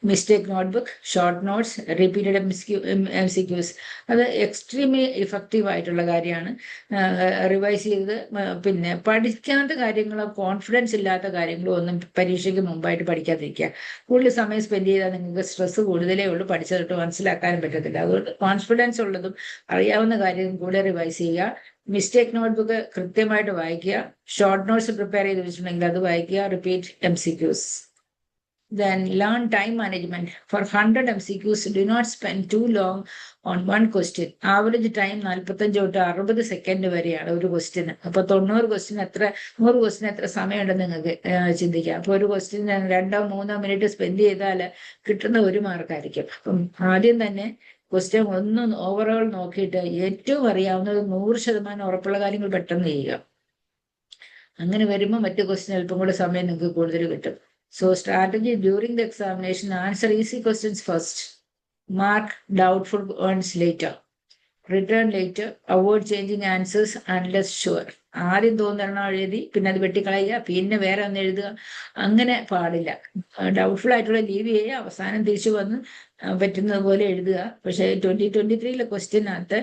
mistake notebook, short notes, repeated MCQs. അത് എക്സ്ട്രീംലി ഇഫക്റ്റീവ് ആയിട്ടുള്ള കാര്യമാണ്. റിവൈസ് ചെയ്ത് പിന്നെ പഠിക്കാത്ത കാര്യങ്ങളോ കോൺഫിഡൻസ് ഇല്ലാത്ത കാര്യങ്ങളോ ഒന്നും പരീക്ഷയ്ക്ക് മുമ്പായിട്ട് പഠിക്കാതിരിക്കുക. കൂടുതൽ സമയം സ്പെൻഡ് ചെയ്താൽ നിങ്ങൾക്ക് സ്ട്രെസ് കൂടുതലേ ഉള്ളൂ, പഠിച്ചതിട്ട് മനസ്സിലാക്കാനും പറ്റത്തില്ല. അതുകൊണ്ട് കോൺഫിഡൻസ് ഉള്ളതും അറിയാവുന്ന കാര്യം കൂടെ റിവൈസ് ചെയ്യുക. മിസ്റ്റേക്ക് നോട്ട്ബുക്ക് കൃത്യമായിട്ട് വായിക്കുക. ഷോർട്ട് നോട്ട്സ് പ്രിപ്പയർ ചെയ്ത് വെച്ചിട്ടുണ്ടെങ്കിൽ അത് വായിക്കുക. Repeat MCQs. Then learn time management. For 100 MCQs, do not spend too long on one question. Average time 45 തൊട്ട് 60 സെക്കൻഡ് വരെയാണ് ഒരു ക്വസ്റ്റ്യന്. അപ്പൊ 90 ക്വസ്റ്റ്യൻ എത്ര 100 ക്വസ്റ്റ്യൻ എത്ര സമയമുണ്ടെന്ന് നിങ്ങൾക്ക് ചിന്തിക്കാം. അപ്പൊ ഒരു ക്വസ്റ്റ്യൻ 2-3 മിനിറ്റ് സ്പെൻഡ് ചെയ്താൽ കിട്ടുന്ന 1 മാർക്കായിരിക്കും. അപ്പം ആദ്യം തന്നെ ക്വസ്റ്റ്യൻ ഒന്ന് ഓവറോൾ നോക്കിയിട്ട് ഏറ്റവും അറിയാവുന്നത് 100% ഉറപ്പുള്ള കാര്യങ്ങൾ പെട്ടെന്ന് ചെയ്യുക. അങ്ങനെ വരുമ്പോൾ മറ്റു ക്വസ്റ്റ്യൻ അല്പം കൂടെ സമയം നിങ്ങൾക്ക് കൂടുതൽ കിട്ടും. So strategy during the examination: answer easy questions first, mark doubtful ones later, return later, avoid changing answers unless sure. ആദ്യം തോന്നണ എഴുതി പിന്നെ അത് വെട്ടിക്കളയുക, പിന്നെ വേറെ ഒന്ന് എഴുതുക, അങ്ങനെ പാടില്ല. ഡൗട്ട്ഫുൾ ആയിട്ടുള്ള ലീവ് ചെയ്യുക, അവസാനം തിരിച്ചു വന്ന് പറ്റുന്നത് പോലെ എഴുതുക. പക്ഷെ 2023 ക്വസ്റ്റ്യനകത്ത്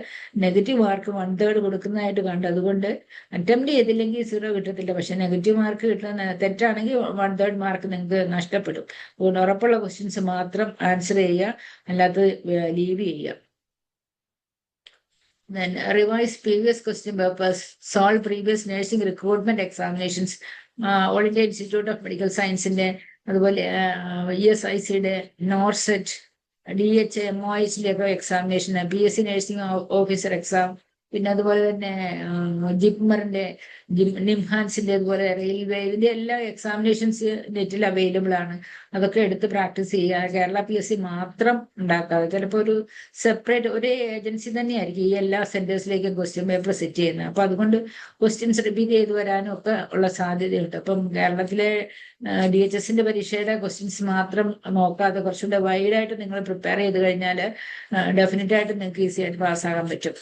നെഗറ്റീവ് മാർക്ക് 1/3 കൊടുക്കുന്നതായിട്ട് കണ്ടു. അതുകൊണ്ട് അറ്റംപ്റ്റ് ചെയ്തില്ലെങ്കിൽ 0 കിട്ടത്തില്ല. പക്ഷെ നെഗറ്റീവ് മാർക്ക് കിട്ടുന്ന തെറ്റാണെങ്കിൽ 1/3 മാർക്ക് നിങ്ങൾക്ക് നഷ്ടപ്പെടും. അതുകൊണ്ട് ഉറപ്പുള്ള ക്വസ്റ്റ്യൻസ് മാത്രം ആൻസർ ചെയ്യുക, അല്ലാത്തത് ലീവ് ചെയ്യുക. Then revise previous question papers, solve previous nursing recruitment examinations, All India Institute of Medical Science ന്റെ അതുപോലെ ESIC-യുടെ NORCET, DH, MOH ഒക്കെ examination, PSC nursing officer exam, പിന്നെ അതുപോലെ തന്നെ ജിപ്മറിന്റെ നിംഹാൻസിന്റെ അതുപോലെ റെയിൽവേ, ഇതിന്റെ എല്ലാ എക്സാമിനേഷൻസ് നെറ്റിൽ അവൈലബിൾ ആണ്. അതൊക്കെ എടുത്ത് പ്രാക്ടീസ് ചെയ്യുക. കേരള PSC മാത്രം ഉണ്ടാക്കാതെ ചിലപ്പോൾ ഒരു സെപ്പറേറ്റ് ഒരു ഏജൻസി തന്നെയായിരിക്കും ഈ എല്ലാ സെന്റേഴ്സിലേക്കും ക്വസ്റ്റ്യൻ പേപ്പർ സെറ്റ് ചെയ്യുന്നത്. അപ്പൊ അതുകൊണ്ട് ക്വസ്റ്റ്യൻസ് റിപ്പീറ്റ് ചെയ്ത് വരാനും ഒക്കെ ഉള്ള സാധ്യതയുണ്ട്. അപ്പം കേരളത്തിലെ DHSന്റെ പരീക്ഷയുടെ ക്വസ്റ്റ്യൻസ് മാത്രം നോക്കാതെ കുറച്ചുകൂടെ വൈഡായിട്ട് നിങ്ങൾ പ്രിപ്പയർ ചെയ്ത് കഴിഞ്ഞാൽ ഡെഫിനറ്റ് ആയിട്ട് നിങ്ങൾക്ക് ഈസി ആയിട്ട് പാസ്സാകാൻ പറ്റും.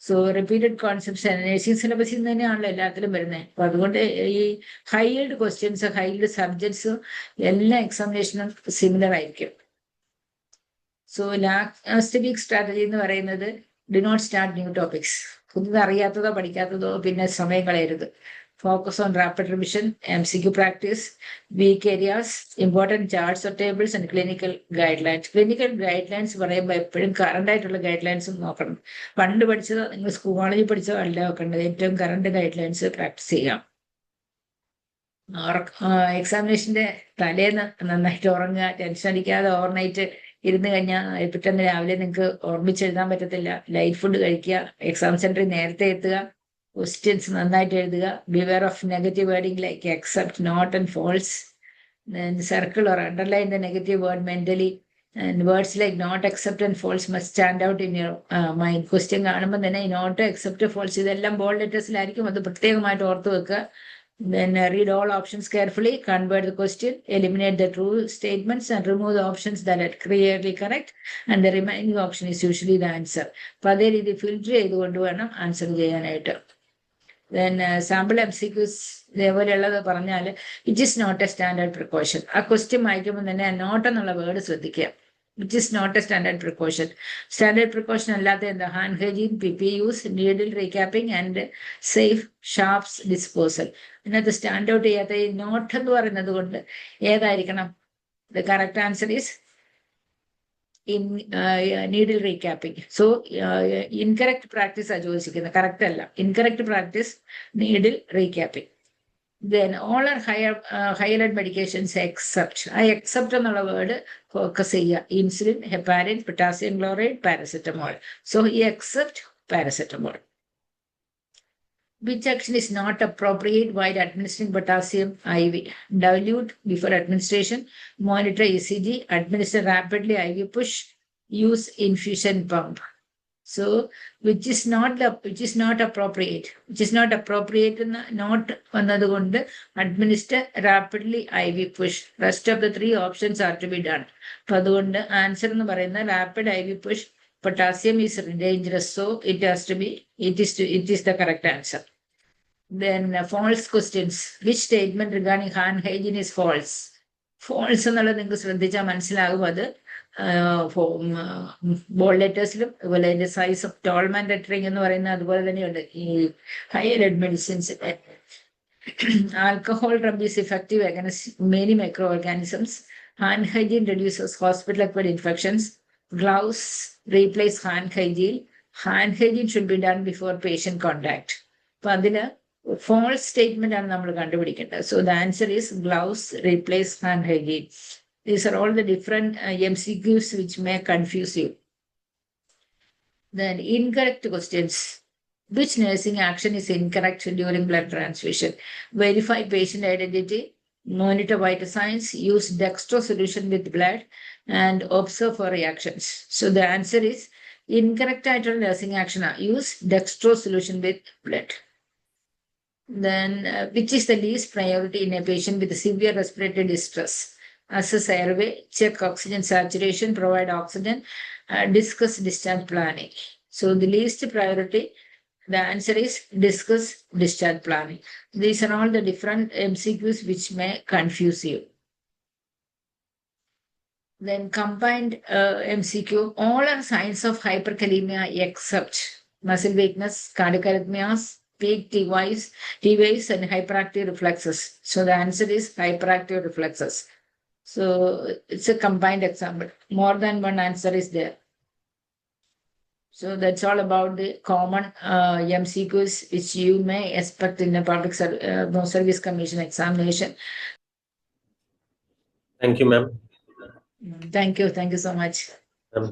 സോ റിപ്പീറ്റഡ് കോൺസെപ്റ്റ്സ് നഴ്സിംഗ് സിലബസിൽ നിന്ന് തന്നെയാണല്ലോ എല്ലാത്തിലും വരുന്നത്. അപ്പൊ അതുകൊണ്ട് ഈ ഹൈൽഡ് ക്വസ്റ്റ്യൻസ്, ഹൈൽഡ് സബ്ജക്ട്സ് എല്ലാ എക്സാമിനേഷനും സിമിലർ ആയിരിക്കും. സോ ലാസ്റ്റ് വീക്ക് സ്ട്രാറ്റജി എന്ന് പറയുന്നത് do not start new topics. പുതുത് അറിയാത്തതോ പഠിക്കാത്തതോ പിന്നെ സമയം കളയരുത്. Focus on rapid revision, MCQ practice, weak areas, important charts or tables and clinical guidelines. Clinical guidelines പറയുമ്പോൾ എപ്പോഴും കറണ്ട് ആയിട്ടുള്ള ഗൈഡ് നോക്കണം. പണ്ട് പഠിച്ചതോ നിങ്ങൾ കോളേജിൽ പഠിച്ചതോ അല്ല നോക്കേണ്ടത്, ഏറ്റവും കറണ്ട് ഗൈഡ് ലൈൻസ് പ്രാക്ടീസ് ചെയ്യാം. എക്സാമിനേഷന്റെ തലേന്ന് നന്നായിട്ട് ഉറങ്ങുക, ടെൻഷൻ അടിക്കാതെ ഓവർനൈറ്റ് ഇരുന്ന് കഴിഞ്ഞാൽ പെട്ടെന്ന് രാവിലെ നിങ്ങൾക്ക് ഓർമ്മിച്ചെഴുതാൻ പറ്റത്തില്ല. ലൈറ്റ് ഫുഡ് കഴിക്കുക, എക്സാം സെന്ററിൽ നേരത്തെ എത്തുക, ക്വസ്റ്റ്യൻസ് നന്നായിട്ട് എഴുതുക. Beware of negative wording like accept, not and false. Then circle or underline the negative word mentally. And words like not, accept and false must stand out in your mind. Question കാണുമ്പോൾ തന്നെ not, accept, false ഇതെല്ലാം bold ലെറ്റേഴ്സിലായിരിക്കും. അത് പ്രത്യേകമായിട്ട് ഓർത്ത് വെക്കുക. Then read all options carefully, convert the question, eliminate the true statements and remove the options that are clearly correct, and the remaining option is usually the answer. അപ്പോൾ അതേ രീതി filter ചെയ്തുകൊണ്ട് വേണം ആൻസർ ചെയ്യാനായിട്ട്. Then sample MCQs ഇതേപോലെയുള്ളത് പറഞ്ഞാൽ it is not a standard precaution. ആ question വായിക്കുമ്പോൾ തന്നെ നോട്ട് എന്നുള്ള വേർഡ് ശ്രദ്ധിക്കുക. It is not a standard precaution. Standard precaution അല്ലാത്ത എന്താ? Hand hygiene, PPUs, needle recapping and safe sharps disposal. ഇതിനകത്ത് സ്റ്റാൻഡ് ഔട്ട് ചെയ്യാത്ത ഈ നോട്ട് എന്ന് പറയുന്നത് കൊണ്ട് ഏതായിരിക്കണം? The correct answer is in needle recapping. So incorrect practice are ചോദിച്ചിരിക്കുന്നത്, correct അല്ല. Incorrect practice needle recapping. Then all are higher medications except. ആ except എന്നുള്ള വേർഡ് ഫോക്കസ് ചെയ്യുക. Insulin, heparin, potassium chloride, paracetamol. So ഈ except paracetamol. Which action is not appropriate while administering potassium IV? Dilute before administration, monitor ECG, administer rapidly IV push, use infusion pump. So, which is not appropriate. Which is not appropriate, not another administer rapidly IV push. Rest of the three options are to be done. Padunda answer in the rapid IV push. Potassium is dangerous, so it has to be. It is the correct answer. Then false questions. Which statement regarding hand hygiene is false? False എന്നുള്ളത് നിങ്ങൾക്ക് ശ്രദ്ധിച്ചാൽ മനസ്സിലാകും. അത് bold ലെറ്റേഴ്സിലും അതുപോലെ അതിന്റെ size of toll മാൻഡറ്ററിങ് എന്ന് പറയുന്നത് അതുപോലെ തന്നെയുണ്ട് ഈ higher Ed medicines. Alcohol rub is effective against many micro organisms. Hand hygiene reduces hospital acquired infections. Gloves replace hand hygiene. Hand hygiene should be done before patient contact. അപ്പൊ അതിന് false statement ആണ് നമ്മൾ കണ്ടുപിടിക്കേണ്ടത്. So the answer is gloves replace hand hygiene. These are all the different MCQs which may confuse you. Then incorrect questions. Which nursing action is incorrect during blood transfusion? Verify patient identity, monitor vital signs, use dextro solution with blood, and observe for reactions. So the answer is incorrect nursing action. Use dextro solution with blood. Then which is the least priority in a patient with severe respiratory distress? Assess airway, check oxygen saturation, provide oxygen, discuss discharge planning. So the least priority, the answer is discuss discharge planning. These are all the different MCQs which may confuse you. Then combined MCQ, all are signs of hyperkalemia except muscle weakness, cardiac arrhythmias, peak T-wise and hyperactive reflexes. So the answer is hyperactive reflexes. So it's a combined example. More than one answer is there. So that's all about the common MCQs which you may expect in the Public Service Commission examination. Thank you, ma'am. Thank you so much.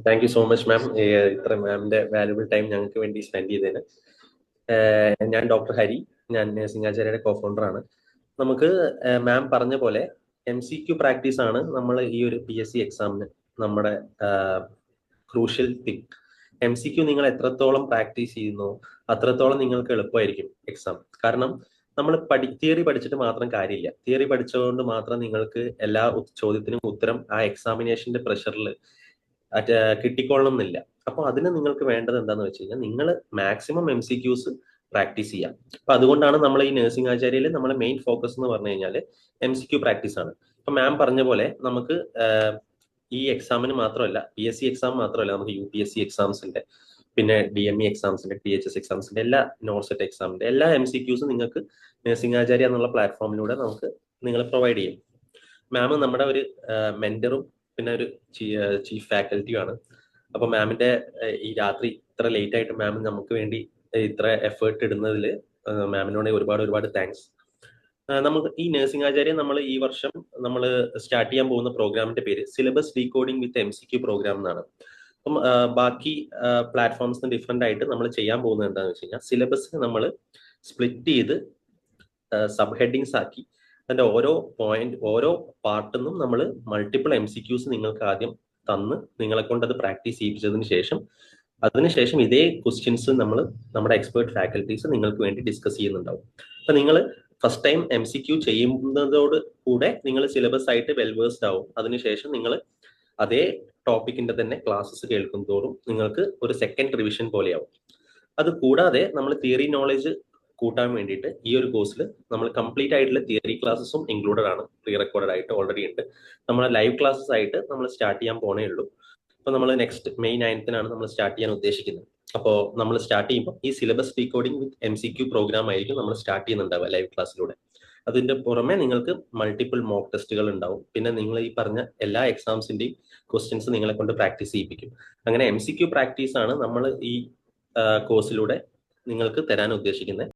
Thank you so much, ma'am. Ma'am's valuable time ഞങ്ങൾക്ക് വേണ്ടി spend ചെയ്തതിന്. ഞാൻ doctor Hari, ഞാൻ nursing ആചാര്യയുടെ കോ-ഫൗണ്ടറാണ്. നമുക്ക് മാം പറഞ്ഞ പോലെ MCQ practice ആണ് നമ്മൾ ഈ ഒരു PSC എക്സാമിന് നമ്മുടെ ക്രൂഷ്യൽ തിങ്. MCQ നിങ്ങൾ എത്രത്തോളം പ്രാക്ടീസ് ചെയ്യുന്നോ അത്രത്തോളം നിങ്ങൾക്ക് എളുപ്പമായിരിക്കും എക്സാം. കാരണം നമ്മൾ തിയറി പഠിച്ചിട്ട് മാത്രം കാര്യമില്ല. തിയറി പഠിച്ചുകൊണ്ട് മാത്രം നിങ്ങൾക്ക് എല്ലാ ചോദ്യത്തിനും ഉത്തരം ആ എക്സാമിനേഷന്റെ പ്രഷറിൽ കിട്ടിക്കൊള്ളണം എന്നില്ല. അപ്പൊ അതിന് നിങ്ങൾക്ക് വേണ്ടത് എന്താന്ന് വെച്ച് കഴിഞ്ഞാൽ നിങ്ങൾ മാക്സിമം MCQs പ്രാക്ടീസ് ചെയ്യാം. അപ്പൊ അതുകൊണ്ടാണ് നമ്മൾ ഈ നഴ്സിംഗ് ആചാര്യയിൽ നമ്മളെ മെയിൻ ഫോക്കസ് എന്ന് പറഞ്ഞു കഴിഞ്ഞാൽ MCQ പ്രാക്ടീസ് ആണ്. അപ്പൊ മാം പറഞ്ഞ പോലെ നമുക്ക് ഈ എക്സാമിന് മാത്രമല്ല, PSC എക്സാം മാത്രമല്ല, നമുക്ക് UPSC എക്സാംസിന്റെ, പിന്നെ DME എക്സാംസിന്റെ, THS എക്സാംസിന്റെ, എല്ലാ നോർസെറ്റ് എക്സാമിന്റെ എല്ലാ MCQs നിങ്ങൾക്ക് നഴ്സിംഗ് ആചാര്യ എന്നുള്ള പ്ലാറ്റ്ഫോമിലൂടെ നമുക്ക് നിങ്ങൾ പ്രൊവൈഡ് ചെയ്യും. മാം നമ്മുടെ ഒരു മെന്ററും പിന്നെ ഒരു ചീഫ് ഫാക്കൽറ്റിയുമാണ്. അപ്പൊ മാമിന്റെ ഈ രാത്രി ഇത്ര ലേറ്റ് ആയിട്ട് മാം നമുക്ക് വേണ്ടി ഇത്ര എഫേർട്ട് ഇടുന്നതിൽ മാമിനോട് ഒരുപാട് താങ്ക്സ്. നമുക്ക് ഈ നഴ്സിംഗ് ആചാര്യ നമ്മൾ ഈ വർഷം നമ്മൾ സ്റ്റാർട്ട് ചെയ്യാൻ പോകുന്ന പ്രോഗ്രാമിന്റെ പേര് സിലബസ് ഡീകോഡിംഗ് വിത്ത് MCQ പ്രോഗ്രാം എന്നാണ്. അപ്പം ബാക്കി പ്ലാറ്റ്ഫോംസിന് ഡിഫറെന്റ് ആയിട്ട് നമ്മൾ ചെയ്യാൻ പോകുന്നത് എന്താണെന്ന് വെച്ച് കഴിഞ്ഞാൽ സിലബസ് നമ്മൾ സ്പ്ലിറ്റ് ചെയ്ത് സബ് ഹെഡിങ്സ് ആക്കി അതിന്റെ ഓരോ പാർട്ടിൽ നിന്നും നമ്മൾ മൾട്ടിപ്പിൾ MCQs നിങ്ങൾക്ക് ആദ്യം തന്ന് നിങ്ങളെ കൊണ്ട് അത് പ്രാക്ടീസ് ചെയ്യിപ്പിച്ചതിന് ശേഷം അതിനുശേഷം ഇതേ ക്വസ്റ്റ്യൻസ് നമ്മൾ നമ്മുടെ എക്സ്പേർട്ട് ഫാക്കൽറ്റീസ് നിങ്ങൾക്ക് വേണ്ടി ഡിസ്കസ് ചെയ്യുന്നുണ്ടാവും. അപ്പൊ നിങ്ങൾ ഫസ്റ്റ് ടൈം MCQ ചെയ്യുന്നതോട് കൂടെ നിങ്ങൾ സിലബസ് ആയിട്ട് വെൽവേഴ്സ്ഡ് ആവും. അതിനുശേഷം നിങ്ങൾ അതേ ടോപ്പിക്കിന്റെ തന്നെ ക്ലാസ്സസ് കേൾക്കും തോറും നിങ്ങൾക്ക് ഒരു സെക്കൻഡ് റിവിഷൻ പോലെയാവും. അത് കൂടാതെ നമ്മൾ തിയറി നോളജ് കൂട്ടാൻ വേണ്ടിയിട്ട് ഈ ഒരു കോഴ്സിൽ നമ്മൾ കംപ്ലീറ്റ് ആയിട്ടുള്ള തിയറി ക്ലാസ്സസും ഇൻക്ലൂഡഡ് ആണ്. പ്രീ റെക്കോർഡഡ് ആയിട്ട് ഓൾറെഡി ഉണ്ട്. നമ്മുടെ ലൈവ് ക്ലാസ്സസ് ആയിട്ട് നമ്മൾ സ്റ്റാർട്ട് ചെയ്യാൻ പോണേ ഉള്ളൂ. അപ്പൊ നമ്മൾ നെക്സ്റ്റ് May 9th നമ്മൾ സ്റ്റാർട്ട് ചെയ്യാൻ ഉദ്ദേശിക്കുന്നത്. അപ്പോൾ നമ്മൾ സ്റ്റാർട്ട് ചെയ്യുമ്പോൾ ഈ സിലബസ് ഡീകോഡിംഗ് വിത്ത് MCQ പ്രോഗ്രാം ആയിരിക്കും നമ്മൾ സ്റ്റാർട്ട് ചെയ്യുന്നുണ്ടാവുക ലൈവ് ക്ലാസ്സിലൂടെ. അതിന്റെ പുറമെ നിങ്ങൾക്ക് മൾട്ടിപ്പിൾ മോക്ക് ടെസ്റ്റുകൾ ഉണ്ടാവും. പിന്നെ നിങ്ങൾ ഈ പറഞ്ഞ എല്ലാ എക്സാംസിന്റെയും ക്വസ്റ്റ്യൻസ് നിങ്ങളെ കൊണ്ട് പ്രാക്ടീസ് ചെയ്യിപ്പിക്കും. അങ്ങനെ MCQ പ്രാക്ടീസ് ആണ് നമ്മൾ ഈ കോഴ്സിലൂടെ നിങ്ങൾക്ക് തരാൻ ഉദ്ദേശിക്കുന്നത്.